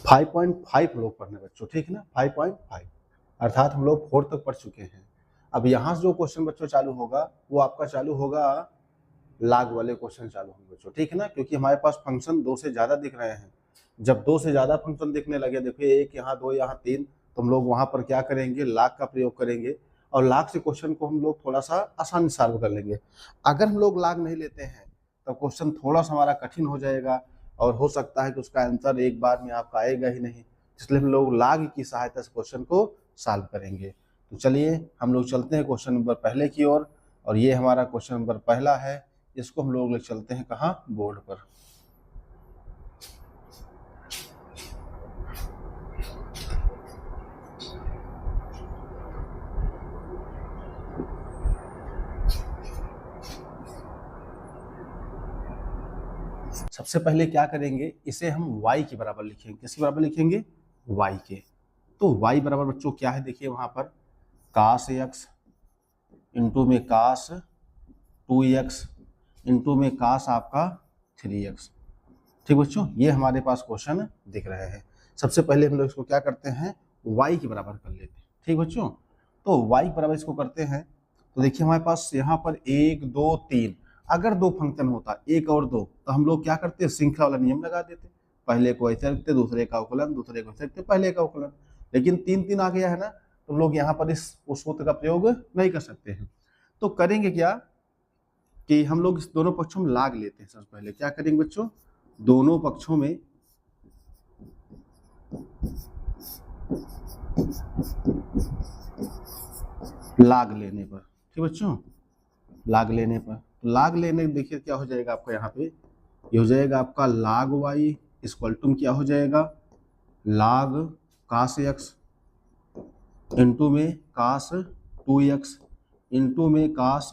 5.5 हम लोग पढ़ने बच्चों, ठीक है ना, 5.5 अर्थात हम लोग 4 तक पढ़ चुके हैं। अब यहाँ से जो क्वेश्चन बच्चों चालू होगा वो आपका चालू होगा लाग वाले क्वेश्चन चालू होंगे बच्चों, ठीक है ना, क्योंकि हमारे पास फंक्शन 2 से ज्यादा दिख रहे हैं। जब 2 से ज्यादा फंक्शन दिखने लगे, देखिए 1 यहाँ 2 यहाँ 3, तो हम लोग वहां पर क्या करेंगे, लाग का प्रयोग करेंगे और लाग से क्वेश्चन को हम लोग थोड़ा सा आसानी सॉल्व कर लेंगे। अगर हम लोग लाग नहीं लेते हैं तो क्वेश्चन थोड़ा सा हमारा कठिन हो जाएगा और हो सकता है कि उसका आंसर एक बार में आपका आएगा ही नहीं, इसलिए हम लोग लाग की सहायता से क्वेश्चन को सॉल्व करेंगे। तो चलिए हम लोग चलते हैं क्वेश्चन नंबर पहले की ओर, और ये हमारा क्वेश्चन नंबर पहला है। इसको हम लोग ले चलते हैं कहाँ, बोर्ड पर। सबसे पहले क्या करेंगे, इसे हम y के बराबर लिखेंगे। किसके बराबर लिखेंगे, y के। तो y बराबर बच्चों क्या है, देखिए वहां पर cos x इंटू में cos 2x इंटू में cos आपका 3x। ठीक बच्चों, ये हमारे पास क्वेश्चन दिख रहे हैं। सबसे पहले हम लोग इसको क्या करते हैं, y के बराबर कर लेते हैं। ठीक बच्चों, तो y के बराबर इसको करते हैं तो देखिए हमारे पास यहाँ पर 1 2 3, अगर 2 फंक्शन होता 1 और 2 तो हम लोग क्या करते, श्रृंखला वाला नियम लगा देते, पहले को ऐसे रखते दूसरे का अवकलन, दूसरे को ऐसे रखते पहले का अवकलन। लेकिन 3 3 आ गया है ना, तो हम लोग यहाँ पर इस सूत्र का प्रयोग नहीं कर सकते हैं। तो करेंगे क्या कि हम लोग इस दोनों पक्षों में लाग लेते हैं। सबसे पहले क्या करेंगे बच्चों, दोनों पक्षों में लाग लेने पर, ठीक बच्चों, लाग लेने पर, लाग लेने देखिए क्या हो जाएगा आपका, यहाँ पे ये हो जाएगा आपका लाग y इक्वल टू क्या हो जाएगा, लाग cos x इंटू में cos 2x इंटू में cos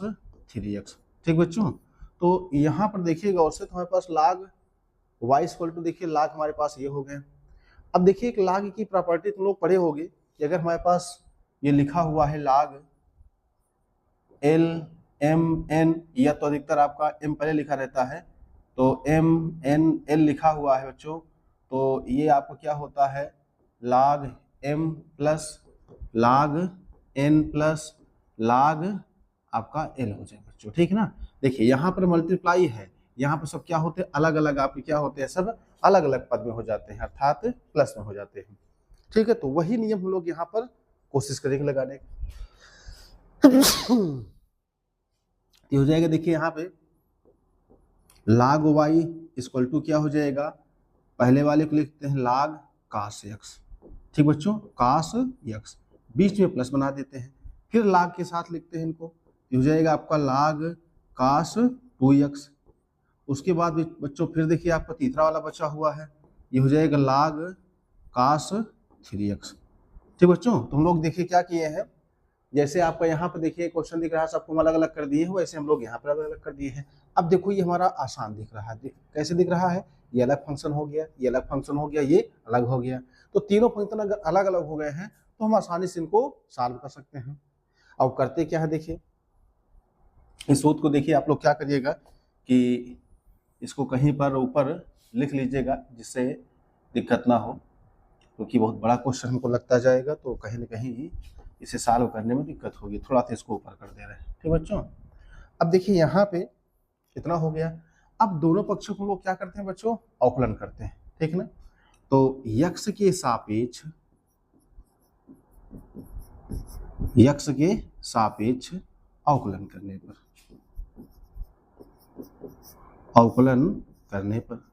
3x। ठीक बच्चों, तो यहाँ पर देखिएगा और से तो हमारे पास लाग y इक्वल टू, देखिए लाग हमारे पास ये हो गए। अब देखिए एक लाग की प्रॉपर्टी तुम लोग पढ़े होगे कि अगर हमारे पास ये लिखा हुआ है लाग L M N, या तो अधिकतर आपका M पहले लिखा रहता है, तो M N L लिखा हुआ है बच्चों, तो ये आपको क्या होता है, लाग M प्लस लाग N प्लस लाग आपका L हो जाए बच्चों। ठीक है ना, देखिए यहाँ पर मल्टीप्लाई है, यहाँ पर सब क्या होते हैं, अलग अलग आपके क्या होते हैं, सब अलग अलग पद में हो जाते हैं, अर्थात प्लस में हो जाते हैं। ठीक है, तो वही नियम हम लोग यहाँ पर कोशिश करेंगे लगाने की। हो जाएगा, देखिए यहाँ पे लाग y इक्वल टू क्या हो जाएगा, पहले वाले को लिखते हैं लाग cos x। ठीक बच्चों, cos x, बीच में प्लस बना देते हैं, फिर लाग के साथ लिखते हैं इनको, हो जाएगा आपका लाग cos 2x। उसके बाद बच्चों फिर देखिए आपका तीसरा वाला बचा हुआ है, ये हो जाएगा लाग cos 3x। ठीक बच्चों, तुम लोग देखिए क्या किए हैं, जैसे आपका यहाँ पर देखिए क्वेश्चन दिख रहा है सबको अलग अलग कर दिए हैं, वैसे हम लोग यहाँ पर अलग अलग कर दिए हैं। अब देखो ये हमारा आसान दिख रहा है, कैसे दिख रहा है, ये अलग फंक्शन हो गया, ये अलग फंक्शन हो गया, ये अलग हो गया, तो तीनों फंक्शन अगर अलग अलग हो गए हैं तो हम आसानी से इनको सॉल्व कर सकते हैं। अब करते क्या है, देखिए इस सूत्र को देखिए आप लोग क्या करिएगा कि इसको कहीं पर ऊपर लिख लीजिएगा जिससे दिक्कत ना हो, क्योंकि बहुत बड़ा क्वेश्चन हमको लगता जाएगा तो कहीं ना कहीं इसे सॉल्व करने में दिक्कत होगी, थोड़ा सा इसको ऊपर कर दे रहे हैं। ठीक बच्चों, अब देखिए यहाँ पे इतना हो गया। अब दोनों पक्षों को लोग क्या करते हैं बच्चों, अवकलन करते हैं। ठीक है ना, तो यक्ष के सापेक्ष, यक्ष के सापेक्ष अवकलन करने पर, अवकलन करने पर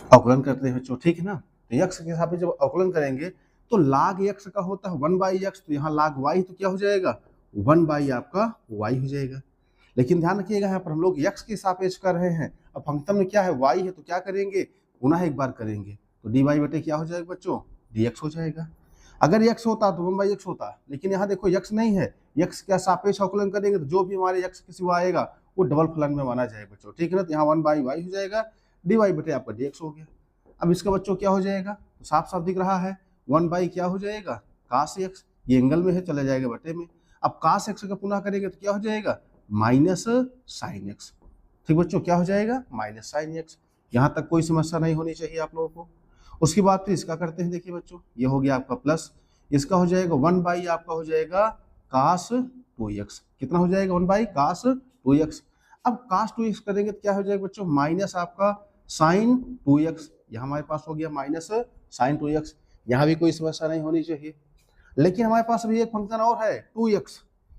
अवकलन करते हैं बच्चों। ठीक है ना, तो यक्ष के सापेक्ष जब अवकलन करेंगे तो लाग यक्ष का होता है 1/x, तो यहाँ लाग y तो क्या हो जाएगा, 1/ आपका y हो जाएगा। लेकिन ध्यान रखिएगा यहाँ पर हम लोग यक्ष के सापेक्ष कर रहे हैं, अब फंक्शन में क्या है, y है, तो क्या करेंगे, गुना एक बार करेंगे, तो dy बटे क्या हो जाएगा बच्चों, dx हो जाएगा। अगर यक्ष होता तो 1/x होता, लेकिन यहाँ देखो यक्ष नहीं है, यक्ष का सापेक्ष अवकलन करेंगे तो जो भी हमारे यक्ष के सिवा आएगा वो डबल फलन में माना जाएगा बच्चों। ठीक है ना, तो यहाँ 1/y हो जाएगा, dy बटे आपका dx हो गया। अब इसका बच्चों क्या हो जाएगा, तो साफ साफ दिख रहा है 1/ क्या हो जाएगा, cos x, ये एंगल में है, चला जाएगा बटे में। अब cos x का पुनः करेंगे तो क्या हो जाएगा, माइनस साइन एक्स। ठीक बच्चों, क्या हो जाएगा माइनस साइन एक्स। यहाँ तक कोई समस्या नहीं होनी चाहिए आप लोगों को। उसके बाद फिर इसका करते हैं। देखिए बच्चों, ये हो गया आपका प्लस, इसका हो जाएगा 1 आपका हो जाएगा कास 2x। कितना हो जाएगा 1 कास 2x। अब कास 2x करेंगे तो क्या हो जाएगा बच्चों, माइनस आपका साइन 2x। यहाँ हमारे पास हो गया माइनस साइन 2x। यहाँ भी कोई समस्या नहीं होनी चाहिए। लेकिन हमारे पास अभी एक फंक्शन और है 2x,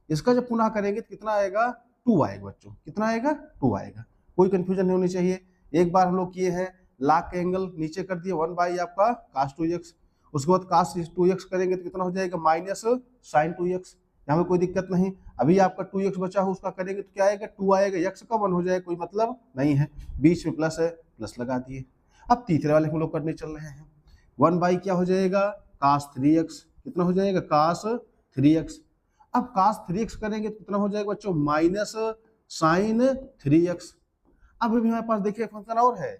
इसका जब पुनः करेंगे तो कितना आएगा 2 आएगा बच्चों। कितना आएगा 2 आएगा। कोई कंफ्यूजन नहीं होनी चाहिए। एक बार हम लोग किए हैं लाग का एंगल नीचे कर दिए 1 आपका कास 2x, उसके बाद कास 2x करेंगे तो कितना हो जाएगा माइनस साइन 2x। यहाँ में कोई दिक्कत नहीं। अभी आपका 2x बचा हो, उसका करेंगे तो क्या आएगा 2 आएगा। x का 1 हो जाएगा, कोई मतलब नहीं है, बीच में प्लस है, प्लस लगा दिए। अब तीसरे वाले हम लोग करने चल रहे हैं। 1 क्या हो जाएगा कास 3x। कितना हो जाएगा कास 3x। अब कास 3x करेंगे तो कितना हो जाएगा बच्चों माइनस साइन 3x। अब अभी हमारे पास देखिए फंक्शन और है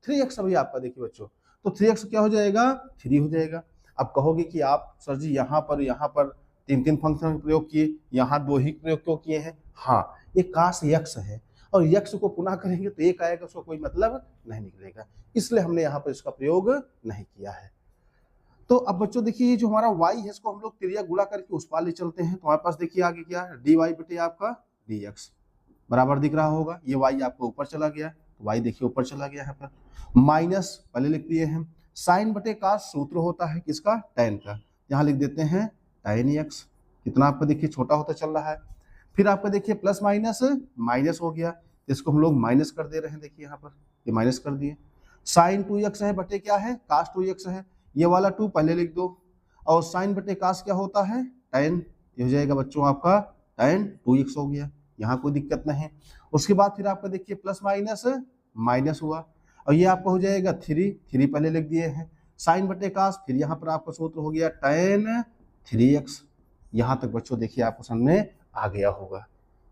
3x अभी आपका। देखिए बच्चों, तो 3x क्या हो जाएगा 3 हो जाएगा। अब कहोगे कि आप सर जी यहाँ पर 3 फंक्शन प्रयोग किए, यहाँ 2 ही प्रयोग क्यों किए हैं। हाँ, ये कास x है और x को पुनः करेंगे तो 1 आएगा, उसका कोई मतलब नहीं निकलेगा, इसलिए हमने यहाँ पर इसका प्रयोग नहीं किया है। तो अब बच्चों देखिए, ये जो हमारा y है इसको हम लोग त्रिज्या गुणा करके उस पार ले चलते हैं। तो हमारे पास देखिए आगे क्या है dy बटे आपका dx बराबर दिख रहा होगा। ये y आपका ऊपर चला गया, तो y देखिए ऊपर चला गया यहाँ पर। माइनस पहले लिख दिए हैं, साइन बटे कास सूत्र होता है किसका tan का, यहाँ लिख देते हैं tan x। कितना आपका देखिए छोटा होता चल रहा है। फिर आपका देखिए प्लस माइनस माइनस हो गया, इसको हम लोग माइनस कर दे रहे हैं। देखिए यहाँ पर ये माइनस कर दिए। साइन 2x है बटे क्या है कास 2x है, ये वाला 2 पहले लिख दो। और साइन बटे कास क्या होता है tan, ये हो जाएगा बच्चों आपका tan 2x हो गया, यहाँ कोई दिक्कत नहीं। उसके बाद फिर आपका देखिए प्लस माइनस माइनस हुआ, और ये आपका हो जाएगा 3 पहले लिख दिए हैं। साइन बटे कास, फिर यहाँ पर आपका सूत्र हो गया tan 3x। यहाँ तक बच्चों देखिए आपको समझ आ गया होगा।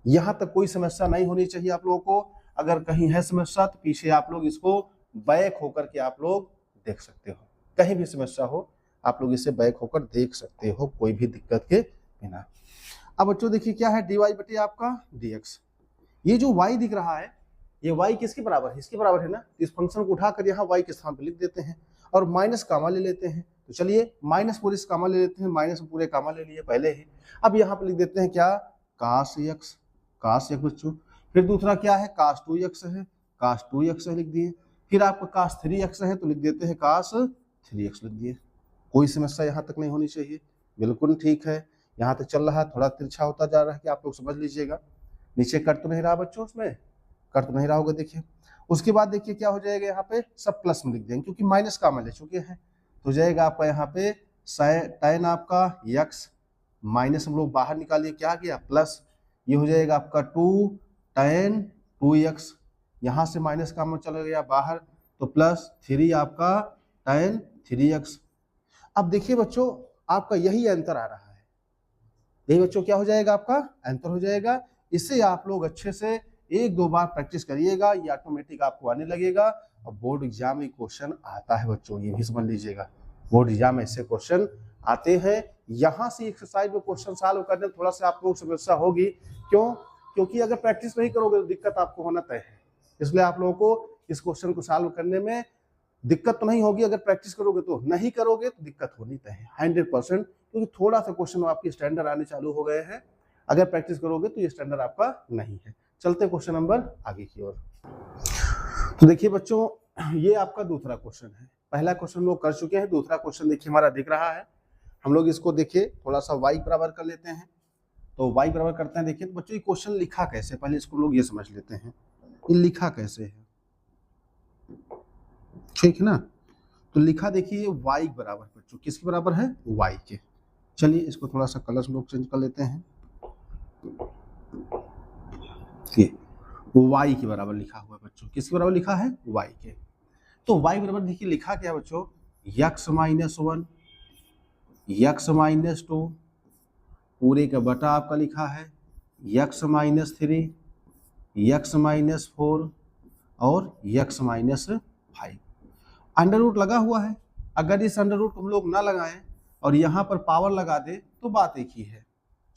यहाँ तक कोई समस्या नहीं होनी चाहिए आप लोगों को। अगर कहीं है समस्या तो पीछे आप लोग इसको बैक होकर के आप लोग देख सकते हो। कहीं भी समस्या हो आप लोग इसे बैक होकर देख सकते हो, कोई भी दिक्कत के बिना। अब बच्चों देखिए क्या है dy बटे आपका dx। ये जो y दिख रहा है ये y किसके बराबर है, इसके बराबर है ना। इस फंक्शन को उठाकर यहाँ y के स्थान पर लिख देते हैं और माइनस कामा ले लेते हैं। तो चलिए माइनस पूरे कामा ले लेते हैं, माइनस पूरे कामा ले लिए पहले ही। अब यहाँ पर लिख देते हैं क्या कास x बच्चों। फिर दूसरा क्या है कास 2x है, कास 2x लिख दिए। फिर आपका कास 3x है तो लिख देते हैं कास 3x लिख दिए। कोई समस्या यहाँ तक नहीं होनी चाहिए, बिल्कुल ठीक है। यहाँ तक चल रहा है, थोड़ा तिरछा होता जा रहा है कि आप लोग समझ लीजिएगा। नीचे कट तो नहीं रहा बच्चों, उसमें कट तो नहीं रहा होगा देखिए। उसके बाद देखिए क्या हो जाएगा यहाँ पे सब प्लस में लिख देंगे क्योंकि माइनस कामा ले चुके हैं। तो जाएगा आपका यहाँ पे tan आपका x माइनस हम लोग बाहर निकालिए, क्या गया प्लस। ये हो जाएगा आपका 2 tan 2x, यहाँ से माइनस कामा चला गया बाहर तो प्लस 3 आपका tan 3x। अब देखिए बच्चों आपका यही आंसर आ रहा है, यही बच्चों क्या हो जाएगा आपका आंसर हो जाएगा। इससे आप लोग अच्छे से 1-2 बार प्रैक्टिस करिएगा, ये ऑटोमेटिक आपको आने लगेगा। और बोर्ड एग्जाम में क्वेश्चन आता है बच्चों, ये भी समझ लीजिएगा। बोर्ड एग्जाम में ऐसे क्वेश्चन आते हैं। यहाँ से एक्सरसाइज में क्वेश्चन सॉल्व करने में थोड़ा सा आपको समस्या होगी, क्यों, क्योंकि अगर प्रैक्टिस नहीं करोगे तो दिक्कत आपको होना तय है। इसलिए आप लोगों को इस क्वेश्चन को सॉल्व करने में दिक्कत तो नहीं होगी, अगर प्रैक्टिस करोगे तो। नहीं करोगे तो दिक्कत होनी तय है 100%, क्योंकि थोड़ा सा क्वेश्चन आपके स्टैंडर्ड आने चालू हो गए हैं। अगर प्रैक्टिस करोगे तो ये स्टैंडर्ड आपका नहीं है। चलते क्वेश्चन नंबर आगे की ओर। तो देखिए बच्चों ये आपका दूसरा क्वेश्चन है। पहला क्वेश्चन लोग कर चुके हैं, दूसरा क्वेश्चन देखिए हमारा दिख रहा है। हम लोग इसको देखिए थोड़ा सा y बराबर कर लेते हैं। तो y बराबर करते हैं। देखिए तो बच्चों ये क्वेश्चन लिखा कैसे, पहले इसको लोग ये समझ लेते हैं ये लिखा कैसे है, ठीक है ना। तो लिखा देखिए y बराबर बच्चों किसके बराबर है y के। चलिए इसको थोड़ा सा कलर लोग चेंज कर लेते हैं। ये y के बराबर लिखा हुआ है बच्चों, किसके बराबर लिखा है y के। तो y बराबर देखिए लिखा क्या बच्चों x माइनस 1 x माइनस 2 पूरे का बटा आपका लिखा है x माइनस 3 x माइनस 4 और x माइनस 5। अंडर रूट लगा हुआ है, अगर इस अंडर रूट को हम लोग ना लगाएं और यहाँ पर पावर लगा दे तो बात एक ही है।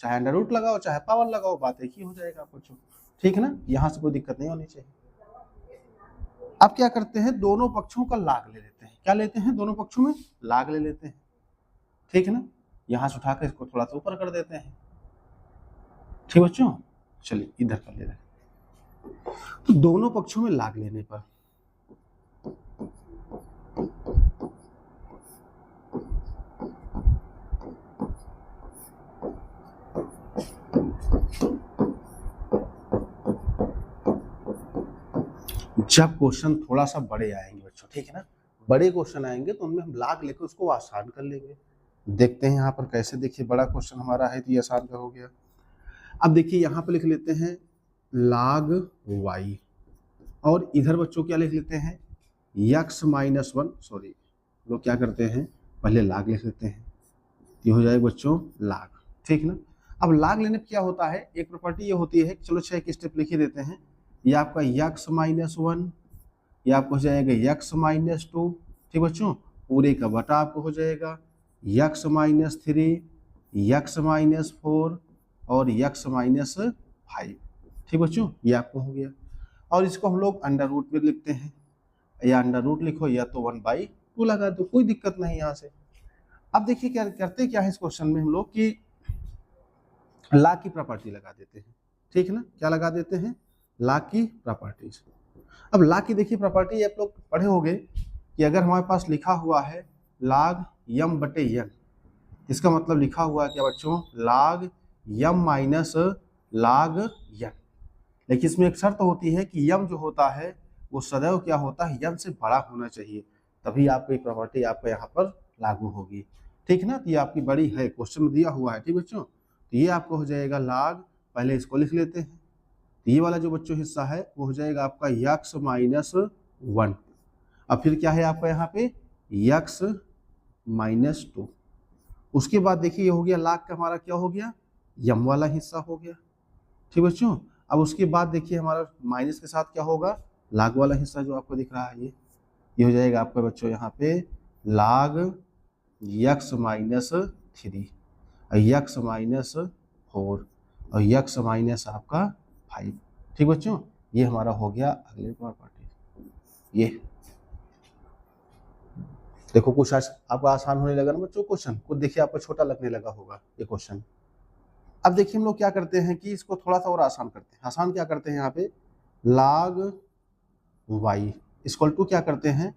चाहे अंडर रूट लगाओ चाहे पावर लगाओ, बात एक ही हो जाएगा बच्चों, ठीक है ना, यहाँ से कोई दिक्कत नहीं होनी चाहिए। अब क्या करते हैं, दोनों पक्षों का लाग ले लेते हैं। क्या लेते हैं, दोनों पक्षों में लाग ले लेते हैं, ठीक है ना। यहाँ से उठाकर इसको थोड़ा सा ऊपर कर देते हैं, ठीक बच्चों। चलिए इधर कर ले रहे हैं, तो दोनों पक्षों में लाग लेने पर जब क्वेश्चन थोड़ा सा बड़े आएंगे बच्चों, ठीक है ना, बड़े क्वेश्चन आएंगे तो उनमें हम लाग लेकर उसको आसान कर लेंगे। देखते हैं यहाँ पर कैसे, देखिए बड़ा क्वेश्चन हमारा है तो ये आसान का हो गया। अब देखिए यहाँ पर लिख लेते हैं लाग y, और इधर बच्चों क्या लिख लेते हैं x-1, सॉरी लोग क्या करते हैं पहले लाग लिख लेते हैं, ये हो जाएगा बच्चों लाग, ठीक ना। अब लाग लेने पर क्या होता है, एक प्रॉपर्टी ये होती है, चलो 6 स्टेप लिख ही देते हैं। ये आपका x-1, ये आपको हो जाएगा x-2, ठीक बच्चों, पूरे का बटा आपको हो जाएगा x-3, x-4 और x-5, ठीक बच्चों, ये आपको हो गया। और इसको हम लोग अंडर रूट में लिखते हैं, या अंडर रूट लिखो या तो 1/2 लगा दो, कोई दिक्कत नहीं यहाँ से। अब देखिए क्या करते क्या है इस क्वेश्चन में हम लोग कि लाग की प्रॉपर्टी लगा देते हैं, ठीक है ना। क्या लगा देते हैं, लाग की प्रॉपर्टीज। अब लाग की देखिए प्रॉपर्टी आप लोग पढ़े होंगे कि अगर हमारे पास लिखा हुआ है लाग m/n, इसका मतलब लिखा हुआ है क्या बच्चों, लाग m माइनस लाग n। लेकिन इसमें एक शर्त होती है कि m जो होता है वो सदैव क्या होता है, n से बड़ा होना चाहिए, तभी आपको एक प्रॉपर्टी आपको यहाँ पर लागू होगी, ठीक है ना। तो ये आपकी बड़ी है, क्वेश्चन में दिया हुआ है, ठीक बच्चों। तो ये आपको हो जाएगा लाग, पहले इसको लिख लेते हैं, तो ये वाला जो बच्चों हिस्सा है वो हो जाएगा आपका x-1। अब फिर क्या है आपका यहाँ पे x-2। उसके बाद देखिए ये हो गया लाग का हमारा क्या हो गया, यम वाला हिस्सा हो गया, ठीक बच्चों। अब उसके बाद देखिए हमारा माइनस के साथ क्या होगा, लाग वाला हिस्सा जो आपको दिख रहा है ये हो जाएगा आपका बच्चों यहाँ पे लाग x-3, x-4 और x- आपका 5, ठीक बच्चों। ये हमारा हो गया अगले प्रॉपर्टी। ये देखो कुछ आपको आसान होने लगा ना बच्चों, क्वेश्चन को देखिए आपको छोटा लगने लगा होगा ये क्वेश्चन। अब देखिए हम लोग क्या करते हैं कि इसको थोड़ा सा और आसान करते हैं। आसान क्या करते हैं, यहाँ पे लाग y इक्वल टू क्या करते हैं,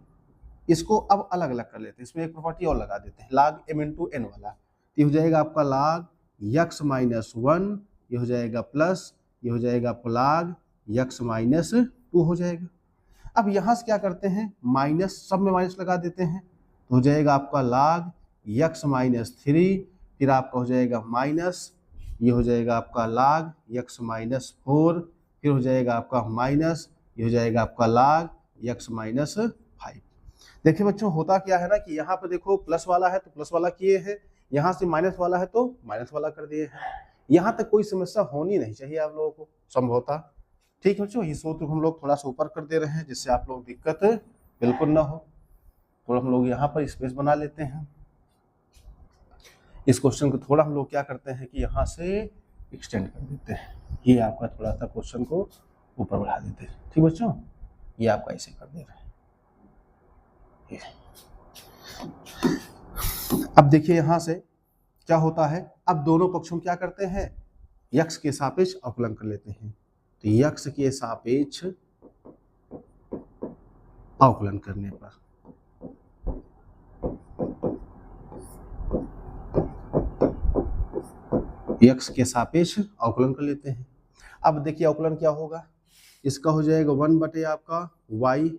इसको अब अलग अलग कर लेते हैं, इसमें एक प्रॉपर्टी और लगा देते हैं, लाग m/n वाला। ये हो जाएगा आपका लाग x-1, ये हो जाएगा प्लस, ये हो जाएगा आपको लाग x-2 हो जाएगा। अब यहाँ से क्या करते हैं, माइनस, सब में माइनस लगा देते हैं, तो हो जाएगा आपका लाग x-3, फिर आपका हो जाएगा माइनस, ये हो जाएगा आपका लाग x-4, फिर हो जाएगा आपका माइनस, ये हो जाएगा आपका लाग x-5। देखिए बच्चों होता क्या है ना कि यहाँ पे देखो प्लस वाला है तो प्लस वाला किए हैं, यहाँ से माइनस वाला है तो माइनस वाला कर दिए हैं। यहाँ तक कोई समस्या होनी नहीं चाहिए आप लोगों को संभवतः, ठीक है बच्चों। ये सूत्र हम लोग थोड़ा सा ऊपर कर दे रहे हैं जिससे आप लोग दिक्कत बिल्कुल ना हो। थोड़ा हम लोग यहाँ पर स्पेस बना लेते हैं, इस क्वेश्चन को थोड़ा हम लोग क्या करते हैं कि यहाँ से एक्सटेंड कर देते हैं, ये आपका थोड़ा सा क्वेश्चन को ऊपर बढ़ा देते हैं, ठीक बच्चों। ये आपका ऐसे कर दे रहे हैं। अब देखिए यहाँ से क्या होता है, अब दोनों पक्षों क्या करते हैं, x के सापेक्ष अवकलन कर लेते हैं। तो x के सापेक्ष अवकलन करने पर x के सापेक्ष अवकलन कर लेते हैं। अब देखिए अवकलन क्या होगा, इसका हो जाएगा 1 आपका y,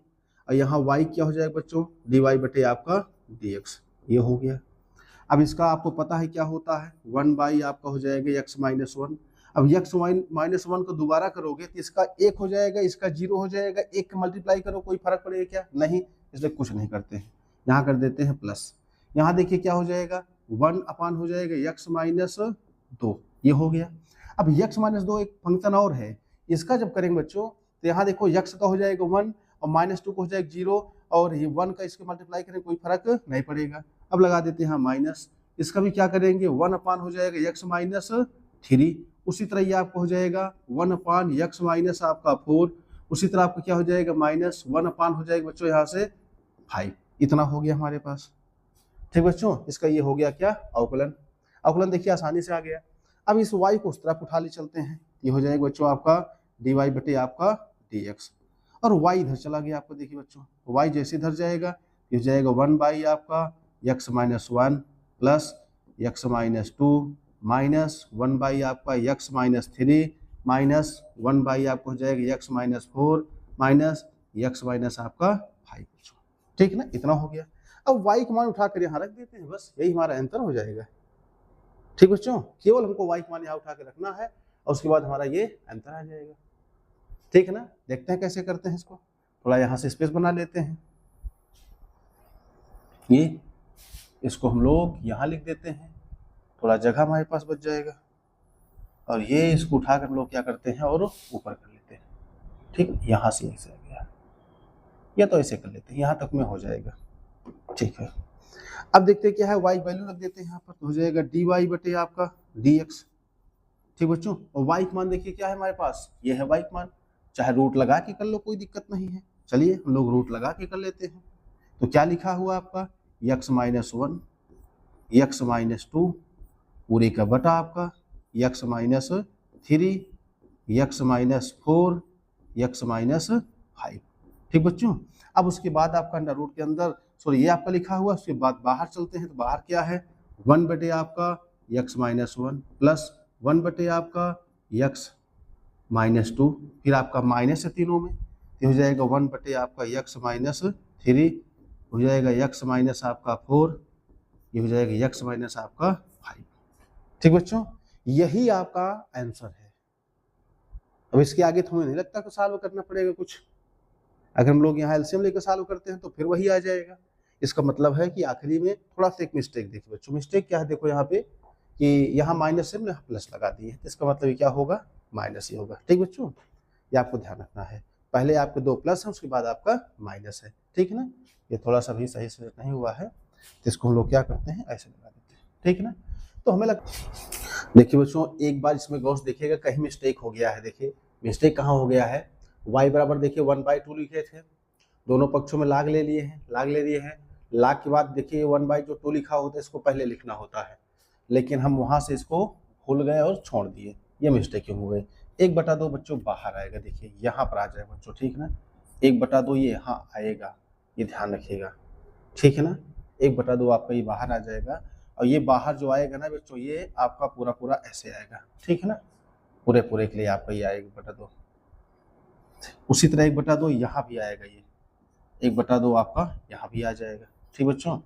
और यहाँ y क्या हो जाएगा बच्चों, dy आपका dx, ये हो गया। अब इसका आपको पता है क्या होता है, 1 आपका हो जाएगा x-1। अब x-1 को दोबारा करोगे तो इसका 1 हो जाएगा, इसका 0 हो जाएगा, 1 का मल्टीप्लाई करो, कोई फर्क पड़ेगा क्या, नहीं, इसलिए कुछ नहीं करते हैं, यहाँ कर देते हैं प्लस। यहाँ देखिए क्या हो जाएगा, 1 हो जाएगा x-2, ये हो गया। अब x-2 एक फंक्शन और है, इसका जब करेंगे बच्चों तो यहाँ देखो x का हो जाएगा 1 और -2 को हो जाएगा 0, और ये 1 का इसके मल्टीप्लाई करें कोई फर्क नहीं पड़ेगा। अब लगा देते हैं माइनस, इसका भी क्या करेंगे, 1 हो जाएगा x-3, 3। उसी तरह ये आपको हो जाएगा 1/x माइनस आपका 4। उसी तरह आपका क्या हो जाएगा -1 हो जाएगा बच्चों यहाँ से 5। इतना हो गया हमारे पास। ठीक बच्चों, इसका ये हो गया क्या अवकलन। अवकलन देखिए आसानी से आ गया। अब इस y को उस तरफ उठा ले चलते हैं, ये हो जाएगा बच्चों आपका dy बटे आपका dx। और y इधर चला गया आपको, देखिए बच्चों y जैसे इधर जाएगा ये हो जाएगा 1 आपका x minus 1 plus x minus 2 minus 1 आपका x माइनस 3 माइनस 1 आपको हो जाएगा x minus 4 minus x minus आपका 5। ठीक है ना, इतना हो गया। अब y का मान उठाकर यहाँ रख देते हैं, बस यही हमारा आंसर हो जाएगा। ठीक बच्चों, केवल हमको y का मान यहाँ उठा के रखना है और उसके बाद हमारा ये आंसर आ जाएगा। ठीक है ना, देखते हैं कैसे करते हैं इसको। थोड़ा यहाँ से स्पेस बना लेते हैं, ये इसको हम लोग यहाँ लिख देते हैं, थोड़ा जगह हमारे पास बच जाएगा। और ये इसको उठाकर हम लोग क्या करते हैं और ऊपर कर लेते हैं। ठीक, यहाँ से ऐसे आ गया, या तो ऐसे कर लेते हैं, यहाँ तक में हो जाएगा। ठीक है, अब देखते हैं क्या है, y वैल्यू रख देते हैं यहाँ पर, तो हो जाएगा dy बटे आपका dx। ठीक बच्चों, और y का मान देखिए क्या है हमारे पास, ये है y का मान। चाहे रूट लगा के कर लो, कोई दिक्कत नहीं है। चलिए हम लोग रूट लगा के कर लेते हैं। तो क्या लिखा हुआ आपका x माइनस 1 x माइनस 2 पूरे का बटा आपका x minus 3 x minus 4 x minus 5। ठीक बच्चों, अब उसके बाद आपका अंडर रूट के अंदर सॉरी ये आपका लिखा हुआ, उसके बाद बाहर चलते हैं। तो बाहर क्या है 1 बटे आपका x माइनस 1 प्लस 1 बटे आपका x माइनस 2, फिर आपका माइनस है तीनों में, तो हो जाएगा 1 बटे आपका x माइनस 3, हो जाएगा x माइनस आपका 4, ये हो जाएगा x माइनस आपका 5। ठीक बच्चों, यही आपका आंसर है। अब इसके आगे तो हमें नहीं लगता कि सॉल्व करना पड़ेगा कुछ। अगर हम लोग यहाँ एलसीएम लेकर सॉल्व करते हैं तो फिर वही आ जाएगा। इसका मतलब है कि आखिरी में थोड़ा सा एक मिस्टेक देखिए बच्चों। मिस्टेक क्या है, देखो यहाँ पे कि यहाँ माइनस से हमने प्लस लगा दिए, तो इसका मतलब क्या होगा माइनस ही होगा। ठीक बच्चों, ये आपको ध्यान रखना है। पहले आपके 2 प्लस है, उसके बाद आपका माइनस है। ठीक है ना, ये थोड़ा सा भी सही से नहीं हुआ है, तो इसको हम लोग क्या करते हैं ऐसे लगा देते हैं। ठीक है ना, तो हमें देखिए बच्चों एक बार इसमें गौर से देखिएगा, कहीं मिस्टेक हो गया है। देखिए मिस्टेक कहाँ हो गया है, y बराबर देखिए 1/2 लिखे थे, दोनों पक्षों में लाग ले लिए हैं, लाग ले लिए हैं। लाग के बाद देखिए 1/2 लिखा होता है, इसको पहले लिखना होता है, लेकिन हम वहां से इसको भूल गए और छोड़ दिए। ये मिस्टेक क्यों हो गई। 1/2 बच्चों बाहर आएगा, देखिए यहाँ पर आ जाएगा बच्चों। ठीक ना, 1/2 ये यहाँ आएगा, ये ध्यान रखिएगा। ठीक है ना, 1/2 आपका ये बाहर आ जाएगा, और ये बाहर जो आएगा ना बच्चों, ये आपका पूरा पूरा ऐसे आएगा। ठीक है ना, पूरे पूरे के लिए आपका ये आएगा 1/2। उसी तरह 1/2 यहाँ भी आएगा, ये 1/2 आपका यहाँ भी आ जाएगा। ठीक बच्चों,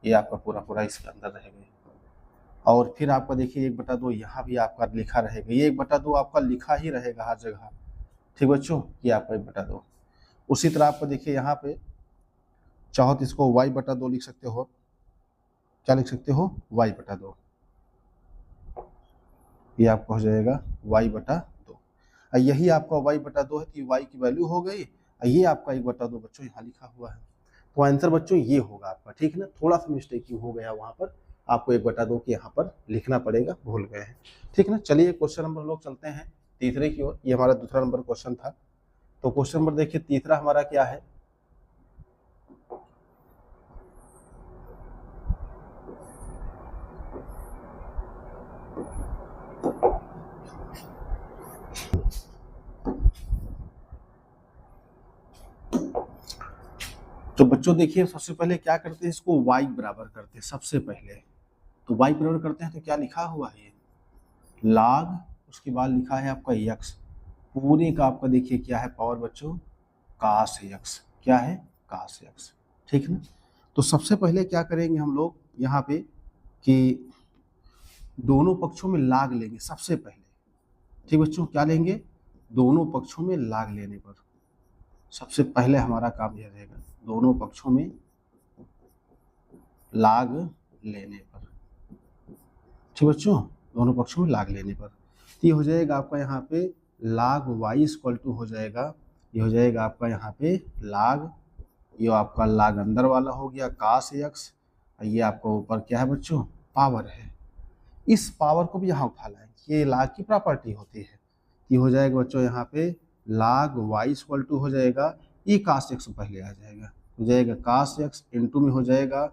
ये आपका पूरा पूरा इसके अंदर रहेगा। और फिर आपका देखिए 1/2 यहाँ भी आपका लिखा रहेगा, ये 1/2 आपका लिखा ही रहेगा हर जगह। ठीक बच्चों, ये आपका 1/2। उसी तरह आपको देखिए यहाँ पे चाहो तो इसको y/2 लिख सकते हो। क्या लिख सकते हो, y/2। ये आपका हो जाएगा y/2। यही आपका y/2 है, तो y की वैल्यू हो गई। ये आपका 1/2 बच्चों यहाँ लिखा हुआ है, तो आंसर बच्चों ये होगा आपका। ठीक है ना, थोड़ा सा मिस्टेकिंग हो गया वहाँ पर, आपको 1/2 के यहाँ पर लिखना पड़ेगा, भूल गए हैं। ठीक है ना, चलिए क्वेश्चन नंबर लोग चलते हैं तीसरे की ओर। ये हमारा दूसरा नंबर क्वेश्चन था। तो क्वेश्चन नंबर देखिए तीसरा हमारा क्या है, तो बच्चों देखिए सबसे पहले क्या करते हैं, इसको y बराबर करते हैं सबसे पहले। तो y बराबर करते हैं तो क्या लिखा हुआ है, log, उसके बाद लिखा है आपका x, पूरे का आपका देखिए क्या है पावर बच्चों cos x। क्या है, cos x। ठीक है ना, तो सबसे पहले क्या करेंगे हम लोग यहाँ पे कि दोनों पक्षों में लाग लेंगे सबसे पहले। ठीक बच्चों, क्या लेंगे, दोनों पक्षों में लाग लेने पर सबसे पहले हमारा काम यह रहेगा, दोनों पक्षों में लाग लेने पर। ठीक बच्चों, दोनों पक्षों में लाग लेने पर तो ये हो जाएगा आपका यहाँ पे लाग y इक्वल टू हो जाएगा, ये हो जाएगा आपका यहाँ पे लाग, ये आपका लाग अंदर वाला हो गया cos x, ये आपका ऊपर क्या है बच्चों पावर है, इस पावर को भी यहाँ उठा लाएंगे, ये log की प्रॉपर्टी होती है। ये हो जाएगा बच्चों यहाँ पे log y इक्वल टू हो जाएगा, ये cos x पहले आ जाएगा, हो जाएगा cos x इंटू में हो जाएगा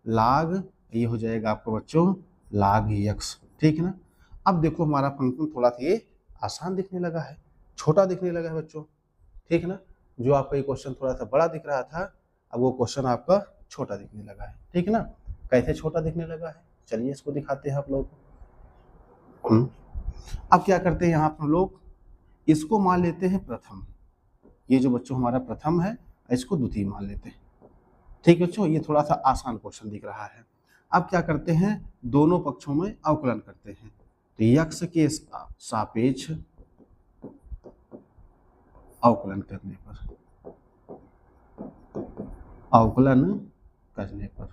log, ये हो जाएगा आपको बच्चों log x, ठीक है ना। अब देखो हमारा फंक्शन थोड़ा सा ये आसान दिखने लगा है, छोटा दिखने लगा है बच्चों, ठीक है ना। जो आपका ये क्वेश्चन थोड़ा सा बड़ा दिख रहा था, अब वो क्वेश्चन आपका छोटा दिखने लगा है, ठीक है ना। कैसे छोटा दिखने लगा है, चलिए इसको दिखाते हैं आप लोग को। अब क्या करते हैं यहाँ पर लोग, इसको मान लेते हैं प्रथम, ये जो बच्चों हमारा प्रथम है इसको द्वितीय मान लेते हैं, ठीक है बच्चों। ये थोड़ा सा आसान क्वेश्चन दिख रहा है। अब क्या करते हैं, दोनों पक्षों में अवकलन करते हैं, तो यक्ष के सापेक्ष अवकलन करने पर,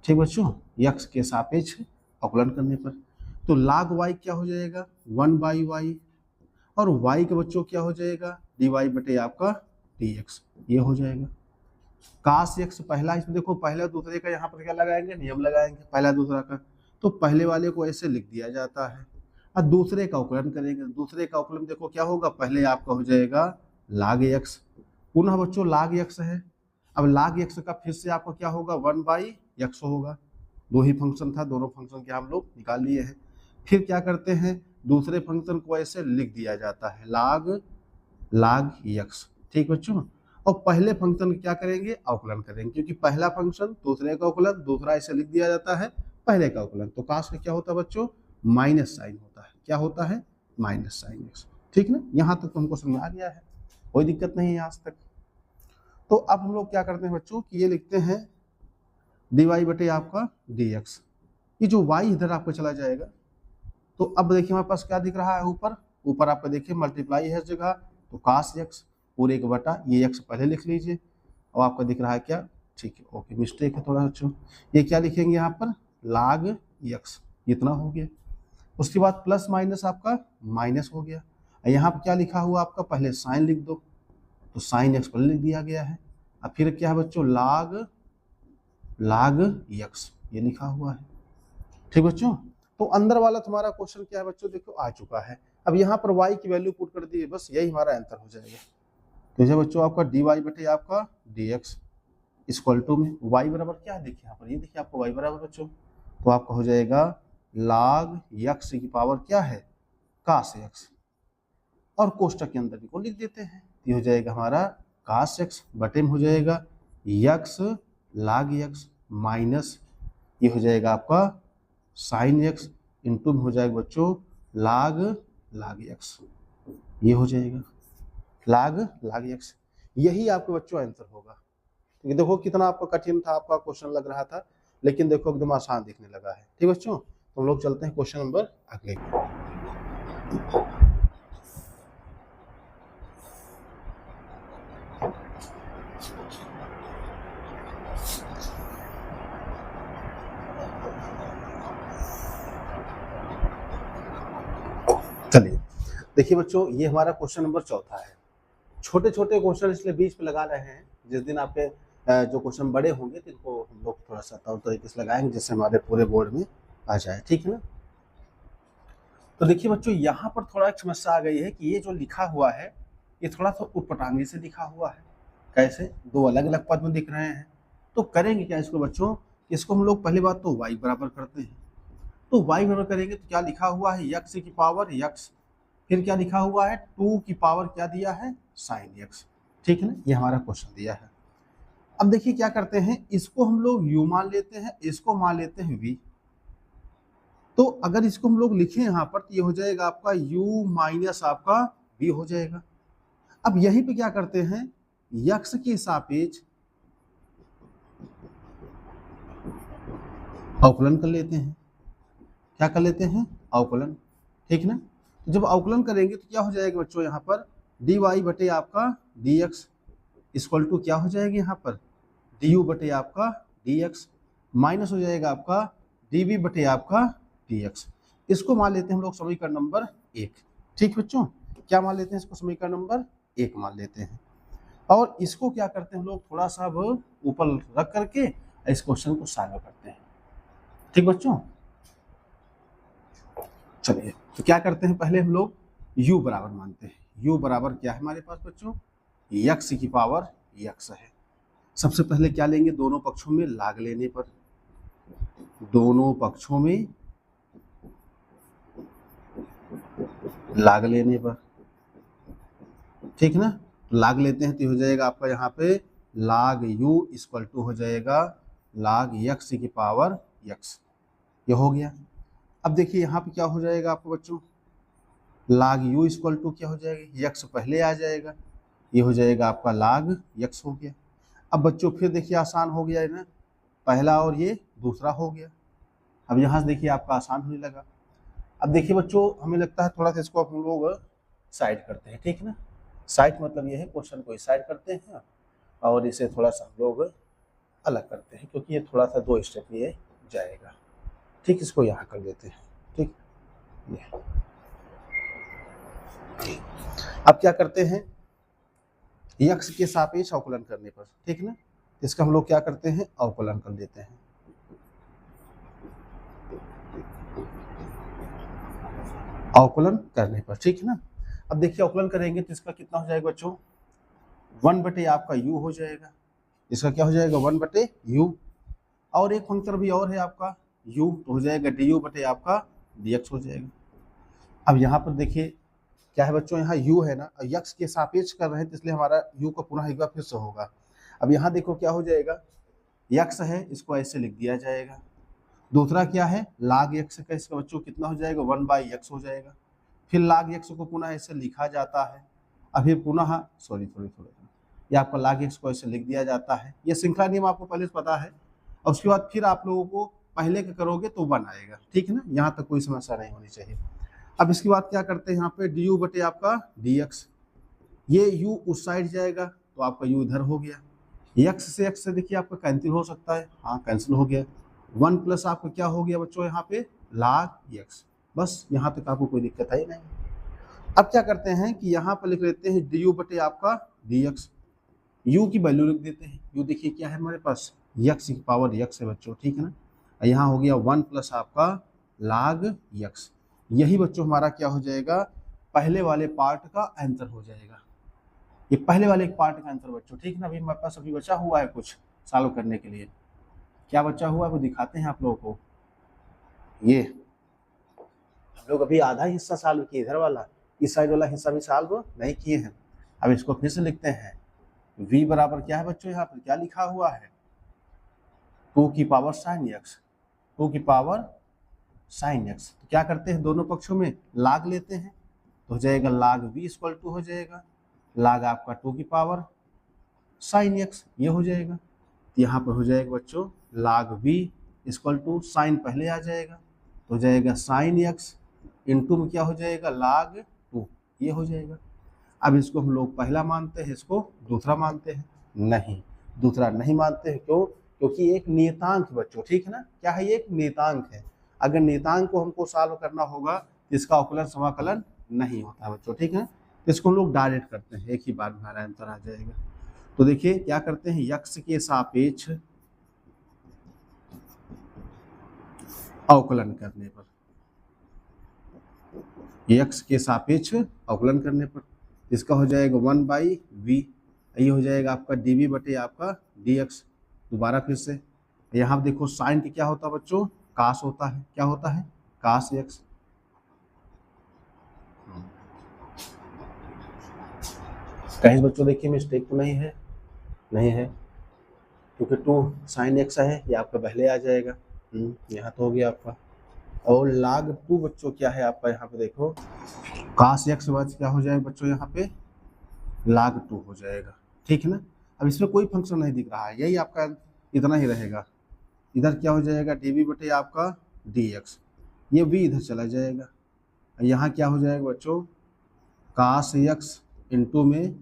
ठीक बच्चों, यक्ष के सापेक्ष अवकलन करने पर, तो log y क्या हो जाएगा 1/y, और y के बच्चों क्या हो जाएगा dy बटे आपका dx, ये हो जाएगा। cos x पहला, इसमें देखो पहला दूसरे का यहाँ पर क्या लगाएंगे, नियम लगाएंगे पहला दूसरा का, तो पहले वाले को ऐसे लिख दिया जाता है, और दूसरे का अवकलन करेंगे, दूसरे का अवकलन देखो क्या होगा, पहले आपका हो जाएगा log x, पुनः बच्चों log x है, अब log x का फिर से आपका क्या होगा 1/x होगा, दो ही फंक्शन था, दोनों फंक्शन के हम लोग निकाल लिए हैं। फिर क्या करते हैं, दूसरे फंक्शन को ऐसे लिख दिया जाता है log x, ठीक बच्चों, और पहले फंक्शन क्या करेंगे, अवकलन करेंगे, क्योंकि पहला फंक्शन दूसरे का अवकलन, दूसरा ऐसे लिख दिया जाता है पहले का अवकलन, तो काश का क्या होता है बच्चों, माइनस साइन होता है, क्या होता है माइनस साइन x, ठीक ना। यहाँ तक तो हमको समझ आ गया है, कोई दिक्कत नहीं है आज तक। तो अब हम लोग क्या करते हैं बच्चों कि ये लिखते हैं dy बटे आपका dx, ये जो y इधर आपको चला जाएगा, तो अब देखिए हमारे पास क्या दिख रहा है, ऊपर आपका देखिए मल्टीप्लाई है जगह, तो cos x पूरे एक बटा, ये x पहले लिख लीजिए, और आपका दिख रहा है क्या, ठीक है, ओके मिस्टेक है थोड़ा बच्चों, ये क्या लिखेंगे यहाँ पर log x, इतना हो गया। उसके बाद प्लस माइनस आपका माइनस हो गया, यहाँ पर क्या लिखा हुआ आपका, पहले साइन लिख दो, तो साइन x पहले लिख दिया गया है, अब फिर क्या है बच्चों log x, ये लिखा हुआ है, ठीक बच्चों। तो अंदर वाला तुम्हारा क्वेश्चन क्या है बच्चों, देखो आ चुका है। अब यहाँ पर y की वैल्यू पुट कर दी है, बस यही हमारा आंसर हो जाएगा। तो ये बच्चों आपका dy बटे आपका dx इक्वल टू में y बराबर क्या है, देखिए यहाँ पर, ये देखिए आपको y बराबर बच्चों, तो आपका हो जाएगा log x की पावर क्या है cos x, और कोष्टक के अंदर भी को लिख देते हैं, ये हो जाएगा हमारा cos x बटे में हो जाएगा x log x माइनस, ये हो जाएगा आपका साइन x इंटू में हो जाएगा बच्चों log x, ये हो जाएगा log x, यही आपके बच्चों आंसर होगा। तो देखो कितना आपका कठिन था, आपका क्वेश्चन लग रहा था, लेकिन देखो एकदम आसान दिखने लगा है, ठीक बच्चों। तो हम लोग चलते हैं क्वेश्चन नंबर अगले। चलिए देखिए बच्चों, ये हमारा क्वेश्चन नंबर चौथा है। छोटे छोटे क्वेश्चन इसलिए बीच में लगा रहे हैं, जिस दिन आपके जो क्वेश्चन बड़े होंगे तो इनको हम लोग थोड़ा सा तौर तरीके से लगाएंगे, जिससे हमारे पूरे बोर्ड में आ जाए, ठीक है ना। तो देखिए बच्चों, यहाँ पर थोड़ा एक समस्या आ गई है कि ये जो लिखा हुआ है ये थोड़ा सा उटपटांगी से लिखा हुआ है, कैसे, दो अलग अलग पद में दिख रहे हैं। तो करेंगे क्या इसको बच्चों, इसको हम लोग पहली बात तो y बराबर करते हैं, तो y बराबर करेंगे तो क्या लिखा हुआ है x की पावर x, फिर क्या लिखा हुआ है 2 की पावर क्या दिया है sin x, ठीक है ना, ये हमारा क्वेश्चन दिया है। अब देखिए क्या करते हैं, इसको हम लोग u मान लेते हैं, इसको मान लेते हैं v, तो अगर इसको हम लोग लिखें यहाँ पर तो ये हो जाएगा आपका u माइनस आपका v हो जाएगा। अब यहीं पे क्या करते हैं, x के सापेक्ष अवकलन कर लेते हैं, क्या कर लेते हैं अवकलन, ठीक ना। तो जब अवकलन करेंगे तो क्या हो जाएगा बच्चों, यहाँ पर dy बटे आपका dx इक्वल टू क्या हो जाएगा यहाँ पर du बटे आपका dx माइनस हो जाएगा आपका dv बटे आपका dx। इसको मान लेते हैं हम लोग समीकरण नंबर 1, ठीक बच्चों, क्या मान लेते हैं इसको, समीकरण नंबर 1 मान लेते हैं, और इसको क्या करते हैं हम लोग थोड़ा सा अब ऊपर रख करके इस क्वेश्चन को सॉल्व करते हैं, ठीक बच्चों। चलिए तो क्या करते हैं, पहले हम लोग u बराबर मानते हैं। u बराबर क्या है हमारे पास बच्चों, x की पावर x है। सबसे पहले क्या लेंगे, दोनों पक्षों में लाग लेने पर, दोनों पक्षों में लाग लेने पर, ठीक ना, लाग लेते हैं तो हो जाएगा आपका यहाँ पे लाग u इक्वल टू हो जाएगा लाग x की पावर x, ये हो गया। अब देखिए यहाँ पे क्या हो जाएगा आपको बच्चों, लाग u इक्वल टू क्या हो जाएगा, x पहले आ जाएगा, ये हो जाएगा आपका लाग x हो गया। अब बच्चों फिर देखिए आसान हो गया है ना, पहला और ये दूसरा हो गया। अब यहाँ से देखिए आपका आसान होने लगा। अब देखिए बच्चों हमें लगता है थोड़ा सा इसको हम लोग साइड करते हैं, ठीक है ना, साइड मतलब ये है क्वेश्चन को साइड करते हैं और इसे थोड़ा सा हम लोग अलग करते हैं, क्योंकि ये थोड़ा सा 2 स्टेप ये जाएगा, ठीक, इसको यहाँ कर देते हैं, ठीक। अब क्या करते हैं, x के सापेक्ष अवकलन करने पर, ठीक ना, इसका हम लोग क्या करते हैं, अवकलन कर देते हैं। अवकलन करने पर, ठीक है ना। अब देखिए अवकलन करेंगे तो इसका कितना हो जाएगा बच्चों, 1 बटे आपका u हो जाएगा, इसका क्या हो जाएगा 1 बटे u, और एक फंक्शन भी और है आपका u, तो हो जाएगा du बटे आपका dx हो जाएगा। अब यहाँ पर देखिए क्या है बच्चों, यहाँ u है ना, x के सापेक्ष कर रहे हैं तो इसलिए हमारा u को पुनः एक बार फिर से होगा। अब यहाँ देखो क्या हो जाएगा, x है इसको ऐसे लिख दिया जाएगा, दूसरा क्या है लाग x का, इसका बच्चों कितना हो जाएगा 1/x हो जाएगा, फिर लाग x को पुनः ऐसे लिखा जाता है, अभी पुनः ये आपका लाग x को ऐसे लिख दिया जाता है। ये श्रृंखला नियम आपको पहले से पता है, और उसके बाद फिर आप लोगों को पहले का करोगे तो 1 आएगा, ठीक है ना, यहाँ तक कोई समस्या नहीं होनी चाहिए। अब इसके बाद क्या करते हैं, यहाँ पे du बटे आपका dx, ये u उस साइड जाएगा तो आपका u इधर हो गया, x से देखिए आपका कैंसिल हो सकता है, हाँ कैंसिल हो गया, 1 प्लस आपका क्या हो गया बच्चों यहाँ पे लाग x, बस यहाँ तक आपको कोई दिक्कत है नहीं। अब क्या करते हैं कि यहाँ पर लिख लेते हैं du बटे आपका dx, u की वैल्यू लिख देते हैं, u देखिए क्या है हमारे पास x की पावर x है बच्चों, ठीक है ना, यहाँ हो गया 1 प्लस आपका लाग x, यही बच्चों हमारा क्या हो जाएगा, पहले वाले पार्ट का आंसर हो जाएगा, ये पहले वाले पार्ट का आंसर बच्चों, ठीक है ना। अभी हमारे पास अभी बचा हुआ है कुछ सॉल्व करने के लिए, क्या बचा हुआ है वो दिखाते हैं आप लोगों को। ये हम लोग अभी आधा हिस्सा सॉल्व किए, इधर वाला, इस साइड वाला हिस्सा भी सॉल्व नहीं किए हैं। अब इसको फिर से लिखते हैं, v बराबर क्या है बच्चों, यहाँ पर क्या लिखा हुआ है 2 की पावर साइन x, 2 की पावर साइन x, तो क्या करते हैं दोनों पक्षों में लाग लेते हैं, तो हो जाएगा लाग v इक्वल टू हो जाएगा लाग आपका 2 की पावर साइन x, ये हो जाएगा, तो यहाँ पर हो जाएगा बच्चों लाग v इक्वल टू साइन पहले आ जाएगा तो हो जाएगा साइन x इंटू में क्या हो जाएगा लाग 2, ये हो जाएगा। अब इसको हम लोग पहला मानते हैं, इसको दूसरा मानते हैं, नहीं दूसरा नहीं मानते हैं, क्यों, क्योंकि एक नियतांक बच्चों, ठीक है ना, क्या है ये एक नियतांक है, अगर नियतांक को हमको सॉल्व करना होगा तो इसका अवकलन समाकलन नहीं होता बच्चों, ठीक है, तो इसको हम लोग डायरेक्ट करते हैं, एक ही बार में हमारा आंसर आ जाएगा। तो देखिए क्या करते हैं, x के सापेक्ष अवकलन करने पर, x के सापेक्ष अवकलन करने पर इसका हो जाएगा 1/v, ये हो जाएगा आपका dv बटे आपका dx। दोबारा फिर से यहाँ देखो साइन की क्या होता है बच्चों, कास होता है, क्या होता है कास x, कहीं बच्चों देखिए मिस्टेक तो नहीं है, नहीं है, क्योंकि 2 साइन x है, ये आपका पहले आ जाएगा, यहाँ तो हो गया आपका, और लाग 2 बच्चों क्या है आपका यहाँ पे देखो कास x के बाद क्या हो जाएगा बच्चों यहाँ पे लाग 2 हो जाएगा, ठीक है ना। अब इसमें कोई फंक्शन नहीं दिख रहा है, यही आपका इतना ही रहेगा, इधर क्या हो जाएगा dv बटे आपका dx, ये v इधर चला जाएगा, यहाँ क्या हो जाएगा बच्चों कास x इंटू में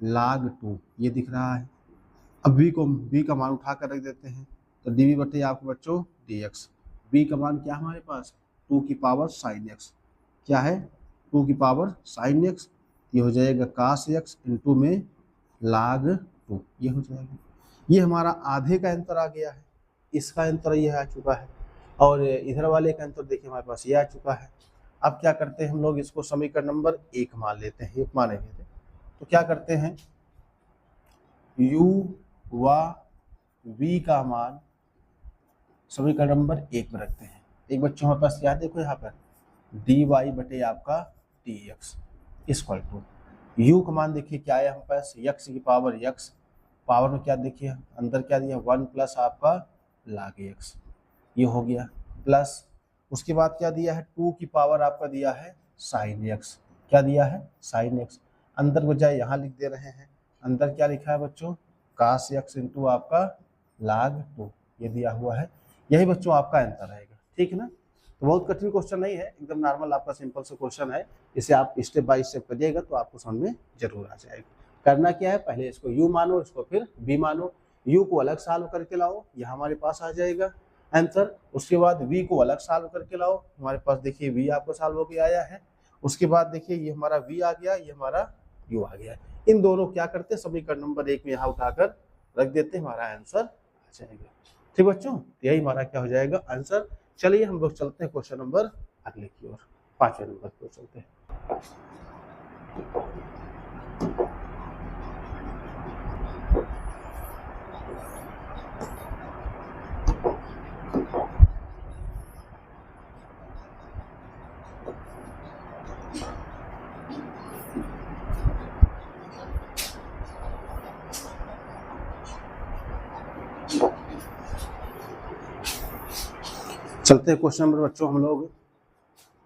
लाग 2, ये दिख रहा है। अब v का मान उठा कर रख देते हैं, तो dv बटे आपको बच्चों dx, v का मान क्या हमारे पास 2 की पावर साइन x, क्या है 2 की पावर साइन x, ये हो जाएगा कास x इंटू में लाग 2, ये हो जाएगा। ये हमारा आधे का अंतर आ गया है, इसका अंतर ये आ चुका है, और इधर वाले का अंतर देखिए हमारे पास ये आ चुका है। अब क्या करते हैं हम लोग, इसको समीकरण नंबर 1 मान लेते हैं, 1 मानेंगे तो क्या करते हैं, u व v का मान समीकरण नंबर 1 में रखते हैं। एक बच्चों हमारे पास क्या देखो यहाँ पर dy बटे आपका dx इक्वल टू u का मान देखिए क्या है हमारे पास, x की पावर x, पावर में क्या देखिए अंदर क्या दिया 1 प्लस आपका log x, ये हो गया, प्लस उसके बाद क्या दिया है 2 की पावर आपका दिया है sin x, क्या दिया है sin x, अंदर बजाय यहाँ लिख दे रहे हैं, अंदर क्या लिखा है बच्चों cos x इंटू आपका log 2, ये दिया हुआ है। यही बच्चों आपका आंसर रहेगा, ठीक है ना। तो बहुत कठिन क्वेश्चन नहीं है, एकदम नॉर्मल आपका सिंपल सा क्वेश्चन है, इसे आप स्टेप बाय स्टेप करिएगा तो आपको समझ में जरूर आ जाएगा। करना क्या है, पहले इसको u मानो, इसको फिर v मानो, u को अलग सॉल्व करके लाओ, यह हमारे पास आ जाएगा आंसर। उसके बाद v को अलग सॉल्व करके लाओ, हमारे पास देखिए v आपको सॉल्व होके आया है। उसके बाद देखिए ये हमारा v आ गया, ये हमारा u आ गया। इन दोनों क्या करते हैं समीकरण नंबर 1 में यहाँ उठाकर रख देते हैं, हमारा आंसर आ जाएगा। ठीक बच्चों, यही हमारा क्या हो जाएगा आंसर। चलिए हम लोग चलते हैं क्वेश्चन नंबर अगले की ओर, 5वें नंबर की ओर चलते हैं। चलते हैं क्वेश्चन नंबर बच्चों, हम लोग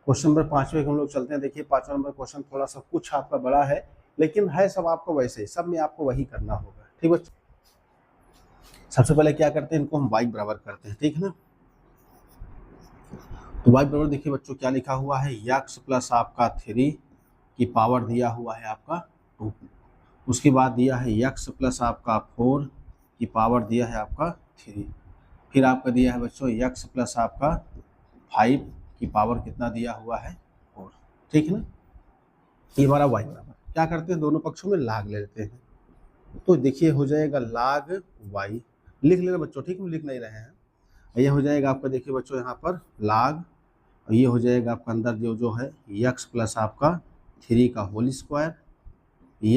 क्वेश्चन नंबर 5वें हम लोग चलते हैं। देखिए 5वां नंबर क्वेश्चन थोड़ा सा कुछ आपका बड़ा है, लेकिन है सब आपको वैसे ही, सब में आपको वही करना होगा। ठीक बच्चों, सबसे पहले क्या करते हैं, इनको हम y बराबर करते हैं, ठीक है ना। तो y बराबर देखिए बच्चों क्या लिखा हुआ है, x प्लस आपका 3 की पावर दिया हुआ है आपका 2, उसके बाद दिया है x प्लस आपका 4 की पावर दिया है आपका 3, फिर आपका दिया है बच्चों x प्लस आपका 5 की पावर कितना दिया हुआ है 4, ठीक है ना। ये हमारा y बराबर, क्या करते हैं दोनों पक्षों में लाग ले लेते हैं, तो देखिए हो जाएगा लाग y, लिख लेना बच्चों, ठीक है, लिख नहीं रहे हैं। ये हो जाएगा आपका देखिए बच्चों यहाँ पर लाग, और ये हो जाएगा आपका अंदर जो है x प्लस आपका 3 का होल स्क्वायर,